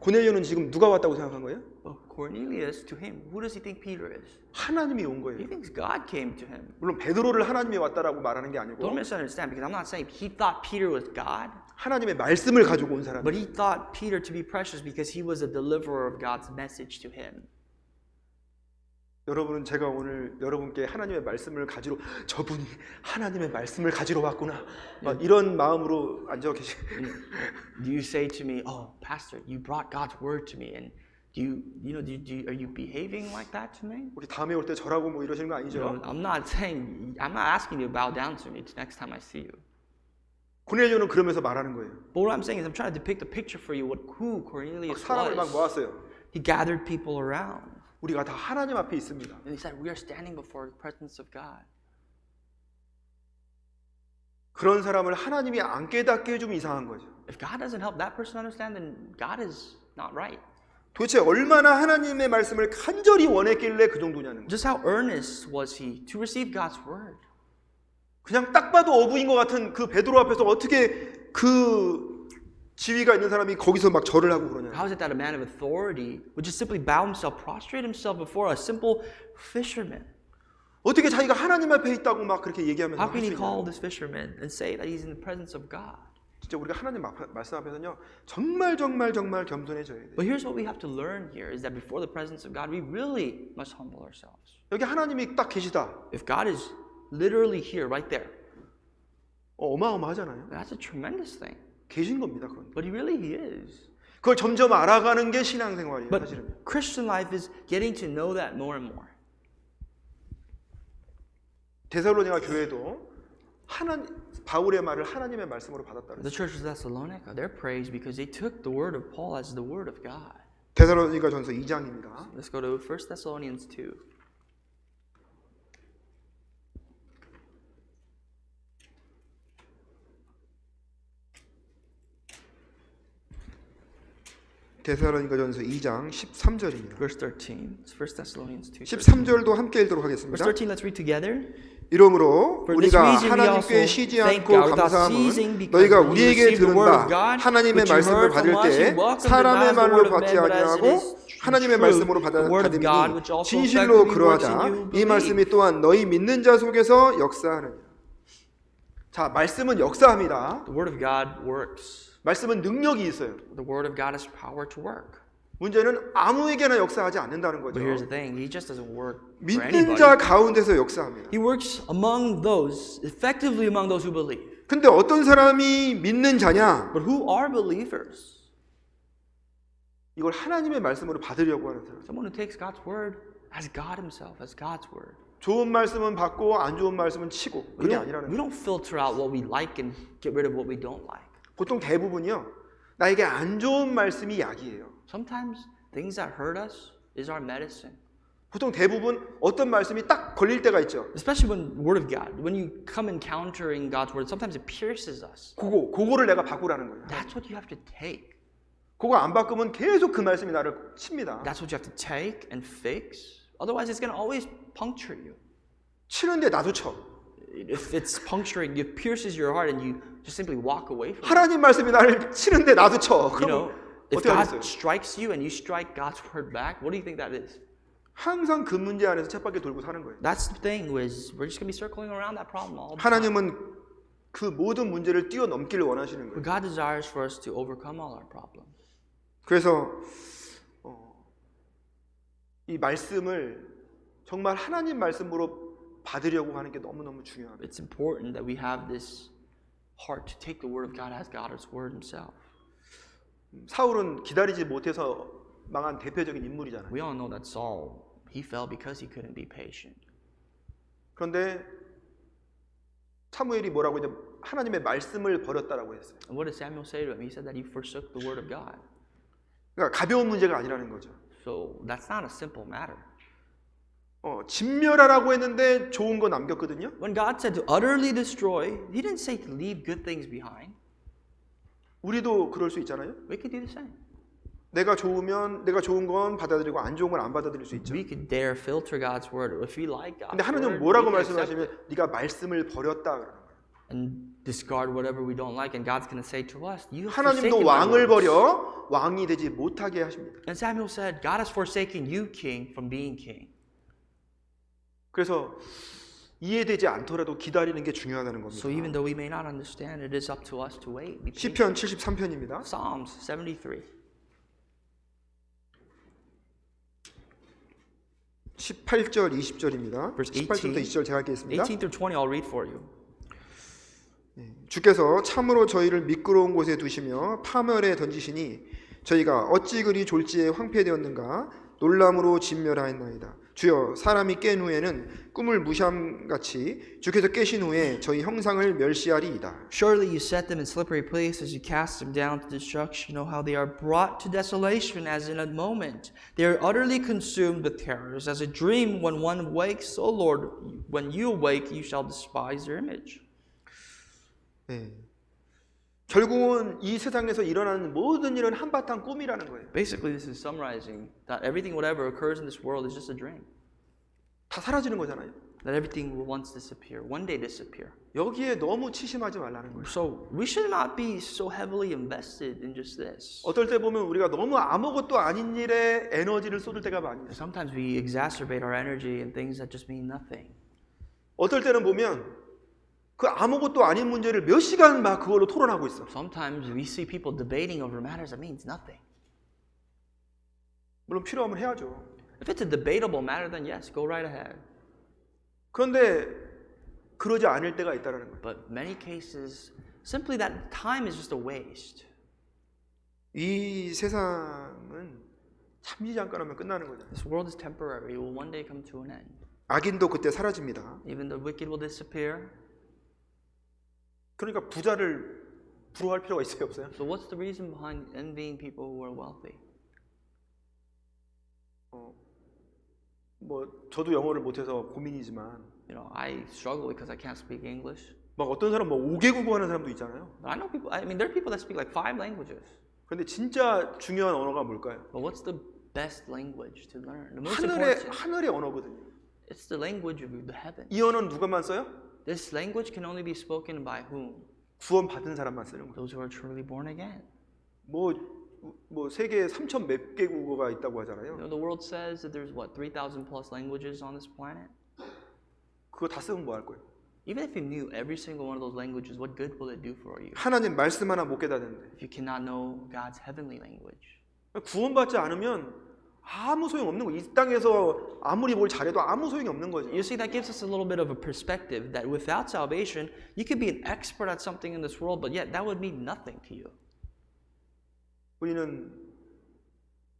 고넬료는 지금 누가 왔다고 생각한 거예요? But Cornelius, to him, who does he think Peter is? 하나님이 온 He 거예요. thinks God came to him. 물론 베드로를 하나님이 왔다라고 말하는 게 아니고 Don't misunderstand, because I'm not saying he thought Peter was God, 하나님의 말씀을 가지고 온 사람. but he thought Peter to be precious because he was a deliverer of God's message to him. 여러분은 제가 오늘 여러분께 하나님의 말씀을 가지러 저분이 하나님의 말씀을 가지러 왔구나 이런 마음으로 앉아 계시. Do you say to me, "Oh, Pastor, you brought God's word to me," and are you behaving like that to me? 우리 다음에 올 때 저라고 뭐 이러시는 거 아니죠? I'm not asking you to bow down to me next time I see you. 고넬료는 그러면서 말하는 거예요. But what I'm saying is, I'm trying to depict a picture for you who Cornelius 사람을 막 was. 모았어요. He gathered people around. 우리가 다 하나님 앞에 있습니다. And he said, we are standing before the presence of God. 그런 사람을 하나님이 안 깨닫게 해주면 이상한 거죠. If God doesn't help that person understand, then God is not right. 도대체 얼마나 하나님의 말씀을 간절히 원했길래 그 정도냐는 거예요. Just how earnest was he to receive God's word? 그냥 딱 봐도 어부인 것 같은 그 베드로 앞에서 어떻게 그 지위가 있는 사람이 거기서 막 절을 하고 그러냐. How is it that a man of authority would just simply bow himself, prostrate himself before a simple fisherman? 어떻게 자기가 하나님 앞에 있다고 막 그렇게 얘기하면서 How 할 can 수 he call 있냐. this fisherman and say that he's in the presence of God? 진짜 우리가 하나님 말씀 앞에서는요 정말 겸손해져야 돼요. But here's what we have to learn here is that before the presence of God, we really must humble ourselves. 여기 하나님이 딱 계시다. If God is literally here, right there, 어마어마하잖아요. that's a tremendous thing. 계신 겁니다. 그런. But he is. 그걸 점점 알아가는 게 신앙생활이에요. But 사실은. Christian life is getting to know that more and more. 데살로니가 교회도 바울의 말을 하나님의 말씀으로 받았다. The church of Thessalonica, they're praised because they took the word of Paul as the word of God. 데살로니가 전서 2장입니다. Let's go to 1 Thessalonians 2. 데살로니가 전서 2장 13절입니다. Verse 13. It's 1 Thessalonians 2. 13절도 함께 읽도록 Verse 하겠습니다. 13, let's read together. 이러므로 For this 우리가 reason we 하나님께 also 쉬지 thank 않고 God without ceasing, 감사함은 because 너희가 when you 우리에게 received the 들은 word 바 of God, 하나님의 which you 말씀을 heard 받을 from us, 때 you welcomed it 사람의 not as the 말로 word of 받지 men, but as it 아니하고 is 하나님의 true, 말씀으로 the word of God, which 받음이니 also 진실로 effectively works in 그러하다. you 이 who believe. 말씀이 또한 너희 믿는 자 속에서 역사하느냐. 자, 말씀은 역사합니다. The word of God works. 말씀은 능력이 있어요. The word of God has power to work. 문제는 아무에게나 역사하지 않는다는 거죠. But here's the thing, he just doesn't work for 믿는 anybody. 자 가운데서 역사합니다. He works among those, effectively among those who believe. 근데 어떤 사람이 믿는 자냐? But who are believers? 이걸 하나님의 말씀으로 받으려고 하는 사람. Someone who takes God's word as God himself, as God's word. 좋은 말씀은 받고 안 좋은 말씀은 치고 그게 We 아니라는 거예요. don't filter out what we like and get rid of what we don't like. 보통 대부분이요. 나에게 안 좋은 말씀이 약이에요. Sometimes things that hurt us is our medicine. 보통 대부분 어떤 말씀이 딱 걸릴 때가 있죠. Especially when Word of God, when you come encountering God's Word, sometimes it pierces us. 그거를 내가 바꾸라는 거예요. That's what you have to take. 그거 안 바꾸면 계속 그 말씀이 나를 칩니다. That's what you have to take and fix. Otherwise, it's going to always puncture you. 치는데 나도 쳐. If it's puncturing, it pierces your heart and you just simply walk away from it. 하나님 말씀이 나를 치는데 나도 쳐. You 그럼 know, if 어떻게 God 하겠어요? strikes you and you strike God's Word back, what do you think that is? 항상 그 문제 안에서 쳇바퀴 돌고 사는 거예요. That's the thing, is we're just going to be circling around that problem all the time. 하나님은 그 모든 문제를 뛰어넘기를 원하시는 But 거예요. God desires for us to overcome all our problems. 그래서 이 말씀을 정말 하나님 말씀으로 받으려고 하는 게 너무너무 중요합니다. It's important that we have this heart to take the Word of God as God's Word Himself. 사울은 기다리지 못해서 망한 대표적인 인물이잖아요. We all know that Saul, he fell because he couldn't be patient. 그런데 사무엘이 뭐라고 이제 하나님의 말씀을 버렸다라고 했어요. And what did Samuel say to him? He said that he forsook the Word of God. 그러니까 가벼운 문제가 아니라는 거죠. So that's not a simple matter. 진멸하라고 했는데 좋은 거 남겼거든요. When God said to utterly destroy, He didn't say to leave good things behind. 우리도 그럴 수 있잖아요. We could do the same. 내가 좋은 건 받아들이고 안 좋은 건 안 받아들일 수 있죠. We could dare filter God's Word. If we like God's 근데 하나님은 Word, 뭐라고 we can accept it. 말씀하시면 네가 말씀을 버렸다 그러는 거예요. And discard whatever we don't like, and God's going to say to us, "You have 하나님도 forsaken my 왕을 words." 버려 왕이 되지 못하게 하십니다. And Samuel said, "God has forsaken you, king, from being king." 그래서 이해되지 않더라도 기다리는 게 중요하다는 겁니다. So even though we may not understand, it is up to us to wait. Be patient. 시편 73편입니다. Psalms 73. 18절 20절입니다. Verse 18절부터 20절 제가 읽겠습니다. 18 through 20, I'll read for you. 주께서 참으로 저희를 미끄러운 곳에 두시며 파멸에 던지시니 저희가 어찌 그리 졸지에 황폐되었는가 놀람으로 진멸하였나이다. 주여 사람이 깬 후에는 꿈을 무시함같이 주께서 깨신 후에 저희 형상을 멸시하리이다. Surely you set them in slippery places, you cast them down to destruction. You know how they are brought to desolation as in a moment. They are utterly consumed with terrors, as a dream when one wakes. O Lord, when you awake, you shall despise your image. 네. 결국은 이 세상에서 일어나는 모든 일은 한바탕 꿈이라는 거예요. Basically, this is summarizing that everything, whatever occurs in this world, is just a dream. 다 사라지는 거잖아요. That everything will once disappear, one day disappear. 여기에 너무 치심하지 말라는 거예요. So we should not be so heavily invested in just this. 어떨 때 보면 우리가 너무 아무것도 아닌 일에 에너지를 쏟을 때가 많이 있어요. Sometimes we exacerbate our energy in things that just mean nothing. 어떨 때는 보면 그 아무것도 아닌 문제를 몇 시간 막 그걸로 토론하고 있어. Sometimes we see people debating over matters that means nothing. 물론 필요하면 해야죠. If it's a debatable matter, then yes, go right ahead. 그런데 그러지 않을 때가 있다라는 거예요. But many cases, simply that time is just a waste. 이 세상은 잠시 잠깐 하면 끝나는 거잖아요. This world is temporary. It will one day come to an end. 악인도 그때 사라집니다. Even the wicked will disappear. 그러니까 부자를 부러워할 필요가 있어요, 없어요? So what's the reason behind envying people who are wealthy? 뭐 저도 영어를 못해서 고민이지만 You know, I struggle because I can't speak English. 막 어떤 사람 뭐 5개국어 하는 사람도 있잖아요. But I know people, I mean, there are people that speak like 5 languages. 그런데 진짜 중요한 언어가 뭘까요? But what's the best language to learn? The most 하늘의 important, 하늘의 언어거든요. it's the language of the heavens. 이 언어는 누가만 써요? This language can only be spoken by whom? 구원 받은 사람만 쓰는 거예요. Those who are truly born again. 뭐 세계에 3천 몇 개 국어가 있다고 You 하잖아요. know, the world says that there's what, 3,000 plus languages on this planet? 그거 다 쓰면 뭐 할 거예요? Even if you knew every single one of those languages, what good will it do for you? 하나님 말씀 하나 못 깨닫는데 If you cannot know God's heavenly language. 구원받지 않으면 아무 소용 없는 거예요. 이 땅에서 아무리 뭘 잘해도 아무 소용이 없는 거죠. You see, that gives us a little bit of a perspective that without salvation, you could be an expert at something in this world, but yet that would mean nothing to you. 우리는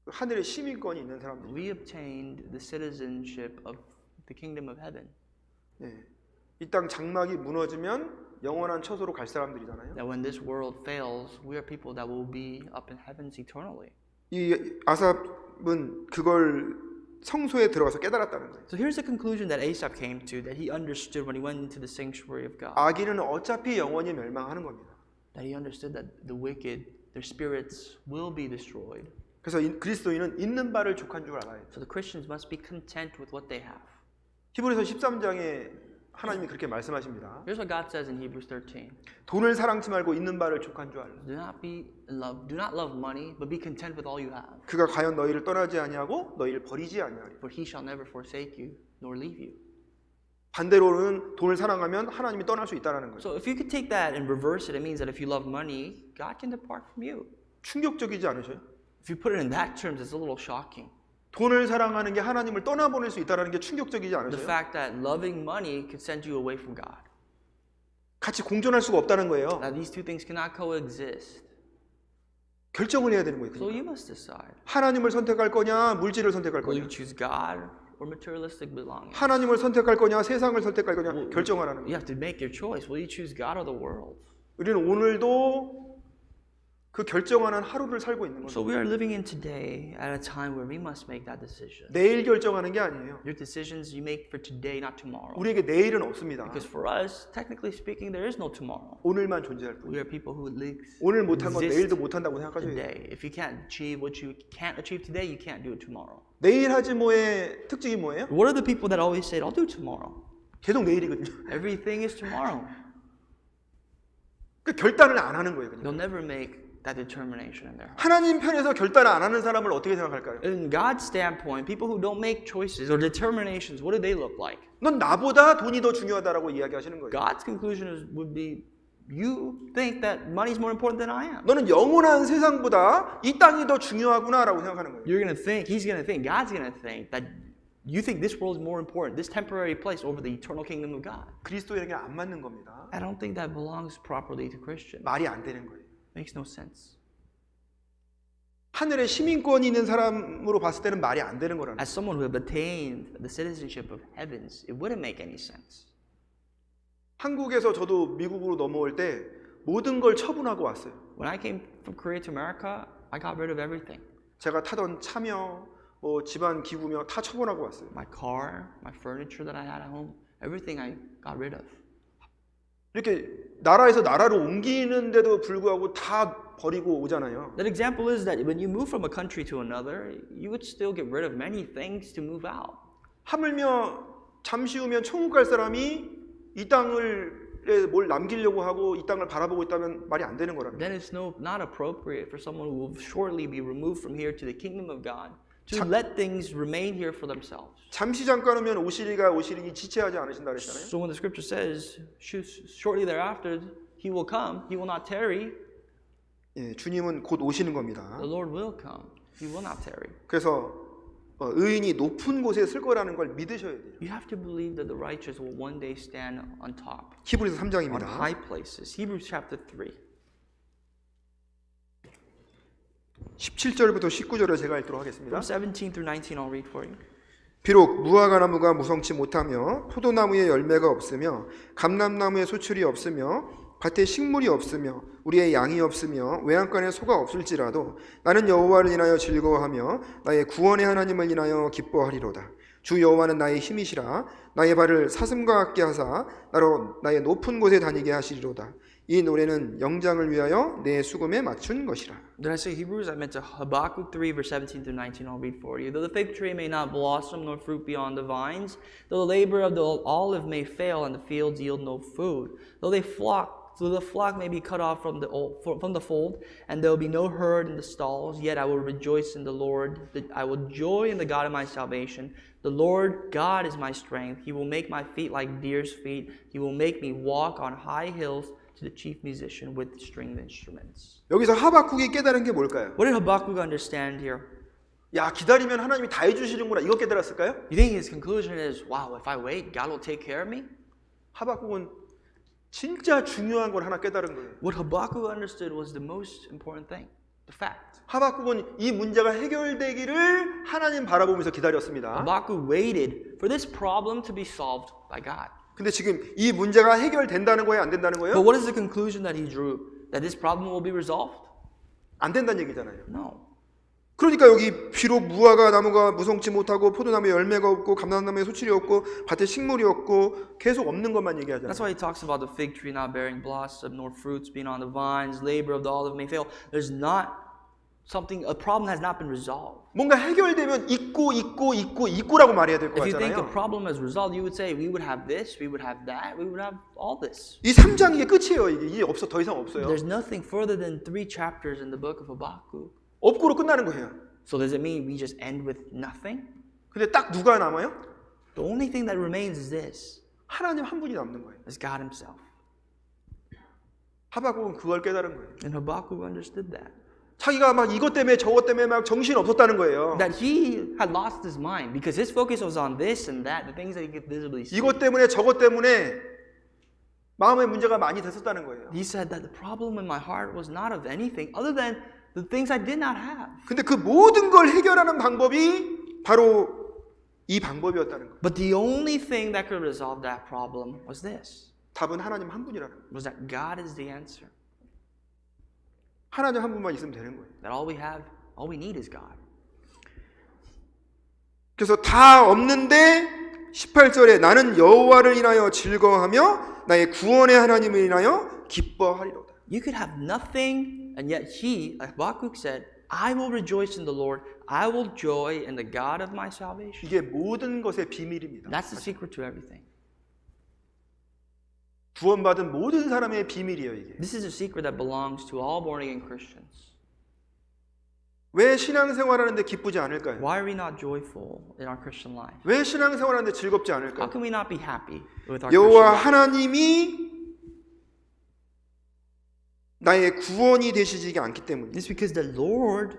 하늘의 시민권이 있는 사람들. We obtained the citizenship of the kingdom of heaven. 이 땅 장막이 무너지면 영원한 처소로 갈 사람들이잖아요. That when this world fails, we are people that will be up in heavens eternally. 이 아삽은 그걸 성소에 들어가서 깨달았다는 거예요. So here's the conclusion that Asaph came to, that he understood when he went into the sanctuary of God. 악인은 어차피 영원히 멸망하는 겁니다. That he understood that the wicked, their spirits will be destroyed. 그래서 그리스도인은 있는 바를 족한 줄 알아야 돼요. So the Christians must be content with what they have. 히브리서 13장에 하나님이 그렇게 말씀하십니다. Here's what God says in Hebrews 13. 돈을 사랑치 말고 있는 바를 족한 줄 알라. Do not love money, but be content with all you have. 그가 과연 너희를 떠나지 아니하고 너희를 버리지 아니하리. For he shall never forsake you, nor leave you. 반대로는 돈을 사랑하면 하나님이 떠날 수 있다라는 거예요. So if you could take that and reverse it, it means that if you love money, God can depart from you. 충격적이지 않으셔요? If you put it in that terms, it's a little shocking. 돈을 사랑하는 게 하나님을 떠나보낼 수 있다는 게 충격적이지 The 않으세요? fact that loving money could send you away from God. 같이 공존할 수가 없다는 거예요. Now these two things cannot coexist. 결정을 해야 되는 거예요. So you 그러니까. must decide. 하나님을 선택할 거냐, 물질을 선택할 Will 거냐. you choose God or materialistic belongings? 하나님을 선택할 거냐, 세상을 선택할 거냐 결정하라는 You 거예요. have to make your choice. Will you choose God or the world? 우리는 오늘도 그 결정하는 하루를 살고 있는 So 거죠. we are living in today at a time where we must make that decision. 내일 결정하는 게 아니에요. Your decisions you make for today, not tomorrow. 우리에게 내일은 없습니다. Because for us, technically speaking, there is no tomorrow. 오늘만 존재할 We 뿐이에요. are people who 오늘 못한 건 exist 내일도 못한다고 생각하셔야 돼요. today. If you can't achieve what you can't achieve today, you can't do it tomorrow. 내일 하지 뭐의 특징이 뭐예요? What are the people that always say, I'll do it tomorrow? 계속 내일이거든요. Everything is tomorrow. 그 결단을 안 하는 거예요. 그냥. They'll never make that determination in their heart. 하나님 편에서 결단을 안 하는 사람을 어떻게 생각할까요? In God's standpoint, people who don't make choices or determinations, what do they look like? 넌 나보다 돈이 더 중요하다라고 이야기하시는 거예요. God's conclusion would be, you think that money is more important than I am. 너는 영원한 세상보다 이 땅이 더 중요하구나라고 생각하는 거예요. You're going to think, he's going to think, God's going to think that you think this world is more important, this temporary place over the eternal kingdom of God. 그리스도에게 안 맞는 겁니다. I don't think that belongs properly to Christians. 말이 안 되는 거예요. Makes no sense. 하늘에 시민권이 있는 사람으로 봤을 때는 말이 안 되는 거라는 거예요. As someone who have attained the citizenship of heavens, it wouldn't make any sense. 한국에서 저도 미국으로 넘어올 때 모든 걸 처분하고 왔어요. When I came from Korea to America, I got rid of everything. 제가 타던 차며 뭐 집안 기구며 다 처분하고 왔어요. My car, my furniture that I had at home, everything I got rid of. 이렇게 나라에서 나라로 옮기는데도 불구하고 다 버리고 오잖아요. That example is that when you move from a country to another, you would still get rid of many things to move out. 하물며 잠시 후면 천국 갈 사람이 이 땅을 뭘 남기려고 하고 이 땅을 바라보고 있다면 말이 안 되는 거라는 거예요. Then it's not appropriate for someone who will shortly be removed from here to the kingdom of God to let things remain here for themselves. 잠시 잠깐 오면 오시리니 지체하지 않으신다 그랬잖아요. So when the scripture says, shortly thereafter, he will come, he will not tarry, 예, 주님은 곧 오시는 겁니다. the Lord will come, he will not tarry. 그래서 의인이 높은 곳에 쓸 거라는 걸 믿으셔야 돼요. You have to believe that the righteous will one day stand on top, 히브리서 on 3장입니다. high places. Hebrews chapter 3. 17절부터 19절을 제가 읽도록 하겠습니다. From 17 through 19, I'll read for you. 비록 무화과나무가 무성치 못하며 포도나무에 열매가 없으며 감람나무에 소출이 없으며 밭에 식물이 없으며 우리의 양이 없으며 외양간에 소가 없을지라도 나는 여호와를 인하여 즐거워하며 나의 구원의 하나님을 인하여 기뻐하리로다. 주 여호와는 나의 힘이시라. 나의 발을 사슴과 같게 하사 나로 나의 높은 곳에 다니게 하시리로다. 이 노래는 영장을 위하여 내 수금에 맞춘 것이라. Did I say Hebrews? I meant to Habakkuk 3, verse 17 through 19. I'll read for you. Though the fig tree may not blossom, nor fruit be on the vines, though the labor of the olive may fail, and the fields yield no food, though the flock may be cut off from the fold, and there will be no herd in the stalls, yet I will rejoice in the Lord. I will joy in the God of my salvation. The Lord God is my strength. He will make my feet like deer's feet. He will make me walk on high hills. To the chief musician with stringed instruments. 여기서 하박국이 깨달은 게 뭘까요? What did Habakkuk understand here? 야, 기다리면 하나님이 다 해주시는구나. 이거 깨달았을까요? You think his conclusion is, wow, if I wait, God will take care of me? 하박국은 진짜 중요한 걸 하나 깨달은 거예요. What Habakkuk understood was the most important thing, the fact. 하박국은 이 문제가 해결되기를 하나님 바라보면서 기다렸습니다. Habakkuk waited for this problem to be solved by God. 근데 지금 이 문제가 해결된다는 거예요, 안 된다는 거예요? But what is the conclusion that he drew? That this problem will be resolved? 안 된다는 얘기잖아요. No. 그러니까 여기 비록 무화과 나무가 무성치 못하고 포도나무에 열매가 없고 감람나무에 소출이 없고 밭에 식물이 없고 계속 없는 것만 얘기하잖아요. That's why he talks about the fig tree not bearing blossom, nor fruits being on the vines, labor of the olive may fail. There's not something, a problem has not been resolved. 뭔가 해결되면 있고라고 말해야 될 것 If you think a 같잖아요. problem is resolved, you would say we would have this, we would have that, we would have all this. 이 3장 이게 끝이에요. 이게 없어, 더 이상 없어요. There's nothing further than 3 chapters in the book of Habakkuk. 없고로 끝나는 거예요. So does it mean we just end with nothing? 근데 딱 누가 남아요? The only thing that remains is this, 하나님 한 분이 남는 거예요. is God himself. 하박국은 그걸 깨달은 거예요. And Habakkuk understood that. 자기가 막 이것 때문에 저것 때문에 막 정신 없었다는 거예요. That he had lost his mind because his focus was on this and that, the things that he could visibly see. 이것 때문에 저것 때문에 마음의 문제가 많이 됐었다는 거예요. He said that the problem in my heart was not of anything other than the things I did not have. 근데 그 모든 걸 해결하는 방법이 바로 이 방법이었다는 거예요. But the only thing that could resolve that problem was this, 답은 하나님 한 분이라는 거예요. was that God is the answer. 하나님 한 분만 있으면 되는 거예요. That all we have, all we need is God. 그래서 다 없는데 18절에 나는 여호와를 인하여 즐거워하며 나의 구원의 하나님을 인하여 기뻐하리로다. You could have nothing, and yet he, Habakkuk said, I will rejoice in the Lord. I will joy in the God of my salvation. 이게 모든 것의 비밀입니다. That's the secret to everything. 구원받은 모든 사람의 비밀이에요, 이게. This is a secret that belongs to all born-again Christians. 왜 신앙생활하는데 기쁘지 않을까요? Why are we not joyful in our Christian life? 왜 신앙생활하는데 즐겁지 How 않을까요? can we not be happy with our Christian 여호와 life? 하나님이 나의 구원이 되시지 않기 때문이에요. It's because the Lord,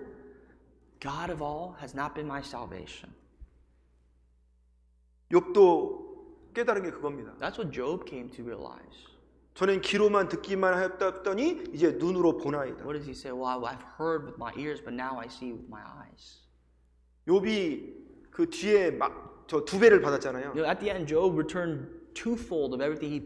God of all, has not been my salvation. 욥도 깨달은 게 그겁니다. That's what Job came to realize. 저는 귀로만 듣기만 하였더니 이제 눈으로 보나이다. What does he say? Well, I've heard with my ears, but now I see with my eyes. 욥이 그 뒤에 막 저 2배를 받았잖아요. You know, at the end, Job returned twofold of everything he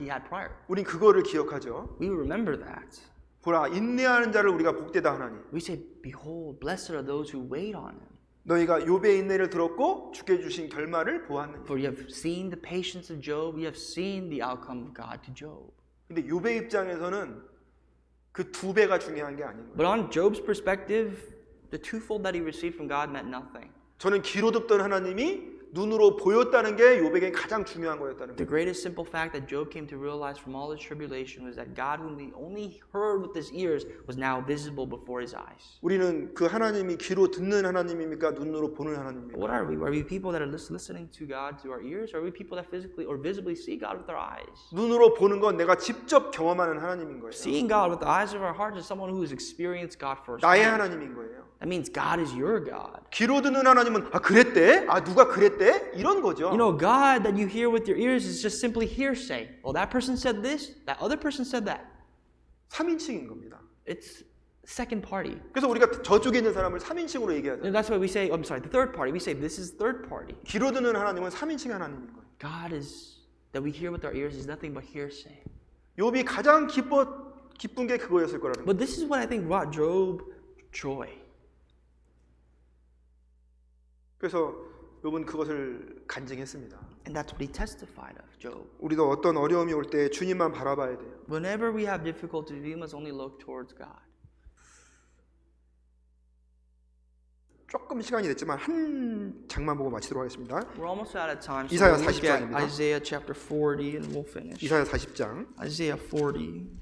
had prior. 우린 그거를 기억하죠. We remember that. 보라, 인내하는 자를 우리가 복되다 하나니. We say, behold, blessed are those who wait on him. 너희가 욥의 인내를 들었고 주께 주신 결말을 보았느니. For you have seen the patience of Job, you have seen the outcome of God to Job. 근데 욥의 입장에서는 그 2배가 중요한 게 아닌 거예요. But on Job's perspective, the twofold that he received from God meant nothing. 저는 귀로 듣던 하나님이 눈으로 보였다는 게 욥에게 가장 중요한 거였다는 The 거예요. greatest simple fact that Job came to realize from all his tribulation was that God, whom he only heard with his ears, was now visible before his eyes. 우리는 그 하나님이 귀로 듣는 하나님입니까? 눈으로 보는 하나님입니까? What are we? Are we people that are listening to God through our ears? Or are we people that physically or visibly see God with our eyes? 눈으로 보는 건 내가 직접 경험하는 하나님인 거예요. Seeing God with the eyes of our hearts is someone who has experienced God first. 나의 하나님인 거예요. That means God is your God. 귀로 듣는 하나님은 아 그랬대? 아 누가 그랬대? 이런 거죠. You know, God that you hear with your ears is just simply hearsay. Well, that person said this, that other person said that. 3인칭인 겁니다. It's second party. 그래서 우리가 저쪽에 있는 사람을 3인칭으로 얘기하죠. And that's why we say, I'm sorry, the third party. We say this is third party. 귀로 듣는 하나님은 3인칭 하나님인 거예요. God is, that we hear with our ears is nothing but hearsay. 욥이 가장 기쁜 게 그거였을 거라는 거예요. But this is what I think brought Job joy. 그래서 욥은 그것을 간증했습니다. And that's what he testified of, Job. 우리도 어떤 어려움이 올 때 주님만 바라봐야 돼요. Whenever we have difficulties, we must only look towards God. 조금 시간이 됐지만 한 장만 보고 마치도록 하겠습니다. We're almost out of time. So 이사야 we'll look at 40장입니다. Isaiah chapter 40 and we'll finish. 이사야 40장 Isaiah 40.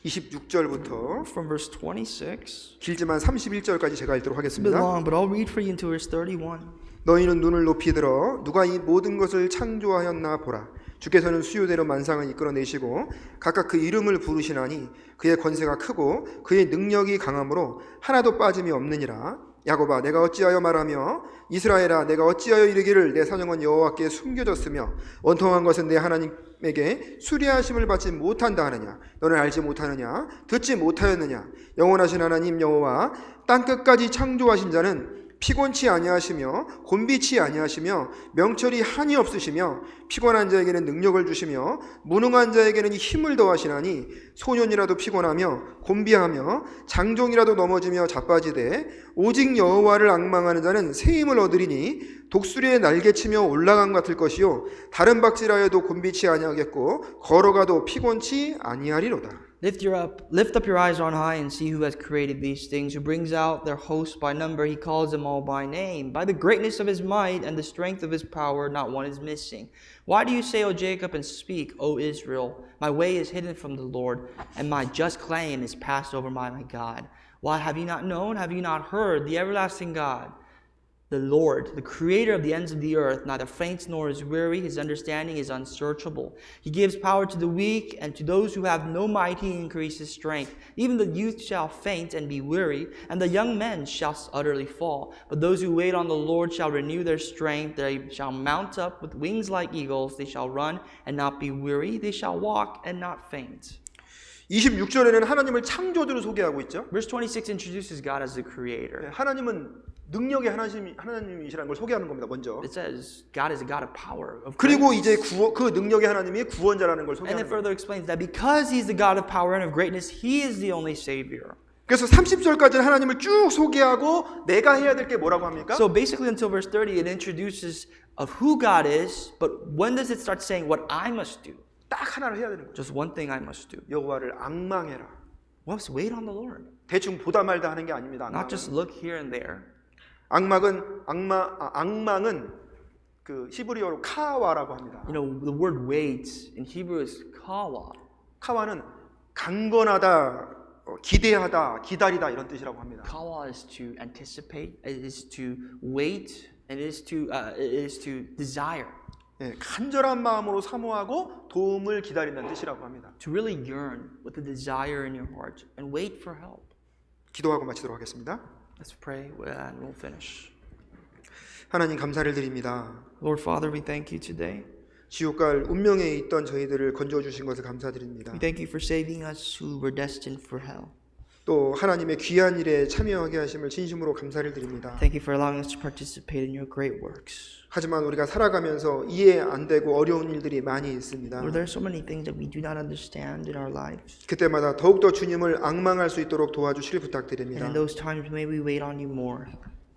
26절부터 From verse 26. 길지만 31절까지 제가 읽도록 It's a bit 하겠습니다. long, but I'll read for you until verse 31. 너희는 눈을 높이 들어 누가 이 모든 것을 창조하였나 보라. 주께서는 수요대로 만상을 이끌어내시고 각각 그 이름을 부르시나니 그의 권세가 크고 그의 능력이 강함으로 하나도 빠짐이 없느니라. 야곱아 내가 어찌하여 말하며 이스라엘아 내가 어찌하여 이르기를 내 사정은 여호와께 숨겨졌으며 원통한 것은 내 하나님에게 수리하심을 받지 못한다 하느냐. 너는 알지 못하느냐 듣지 못하였느냐. 영원하신 하나님 여호와 땅끝까지 창조하신 자는 피곤치 아니하시며 곤비치 아니하시며 명철이 한이 없으시며 피곤한 자에게는 능력을 주시며 무능한 자에게는 힘을 더하시나니 소년이라도 피곤하며 곤비하며 장종이라도 넘어지며 자빠지되 오직 여호와를 앙망하는 자는 새 힘을 얻으리니 독수리의 날개치며 올라간 것 같을 것이요 다른 박질하여도 곤비치 아니하겠고 걸어가도 피곤치 아니하리로다. Lift up your eyes on high and see who has created these things, who brings out their hosts by number. He calls them all by name. By the greatness of his might and the strength of his power, not one is missing. Why do you say, O Jacob, and speak, O Israel? My way is hidden from the Lord, and my just claim is passed over by my God. Why have you not known? Have you not heard? The everlasting God, the Lord, the creator of the ends of the earth, neither faints nor is weary. His understanding is unsearchable. He gives power to the weak, and to those who have no might he increases strength. Even the youth shall faint and be weary, and the young men shall utterly fall. But those who wait on the Lord shall renew their strength. They shall mount up with wings like eagles. They shall run and not be weary. They shall walk and not faint. 26절에는 하나님을 창조주로 소개하고 있죠. Verse 26 introduces God as the creator. 하나님은 능력의 하나님이시라는 걸 소개하는 겁니다. 먼저. It says God is a God of power. Of 그리고 greatness. 이제 그 능력의 하나님이 구원자라는 걸 And 소개하는 it 거예요. further explains that because He's the God of power and of greatness, He is the only Savior. 그래서 30절까지는 하나님을 쭉 소개하고 내가 해야 될 게 뭐라고 합니까? So basically until verse 30, it introduces of who God is, but when does it start saying what I must do? 딱 하나를 해야 되는 거죠. Just one thing I must do. 여호와를 앙망해라. We must wait on the Lord. 대충 보다 말다 하는 게 아닙니다. Not just look here and there. 앙망은 그 히브리어로 카와라고 합니다. You know, the word wait in Hebrew is kawa. 카와는 강건하다, 기대하다, 기다리다 이런 뜻이라고 합니다. Kawa is to anticipate, it is to wait, and it is to desire. 예, 간절한 마음으로 사모하고 도움을 기다리는 뜻이라고 합니다. To really yearn with a desire in your heart and wait for help. 기도하고 마치도록 하겠습니다. Let's pray and we'll finish. 하나님 감사를 드립니다. Lord Father, we thank you today. 지옥 갈 운명에 있던 저희들을 건져 주신 것을 감사드립니다. We thank you for saving us who were destined for hell. 또 하나님의 귀한 일에 참여하게 하심을 진심으로 감사를 드립니다. Thank you for allowing us to participate in your great works. 하지만 우리가 살아가면서 이해 안 되고 어려운 일들이 많이 있습니다. Lord, there are so many things that we do not understand in our lives. 그때마다 더욱더 주님을 앙망할 수 있도록 도와주시길 And 부탁드립니다. in those times, may we wait on you more.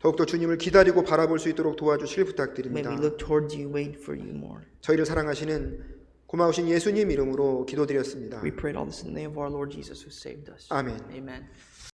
더욱더 주님을 기다리고 바라볼 수 있도록 도와주시길 May 부탁드립니다. we look towards you, wait for you more. 저희를 사랑하시는 고마우신 예수님 이름으로 기도드렸습니다. We prayed all this in the name of our Lord Jesus who saved us. 아멘. Amen.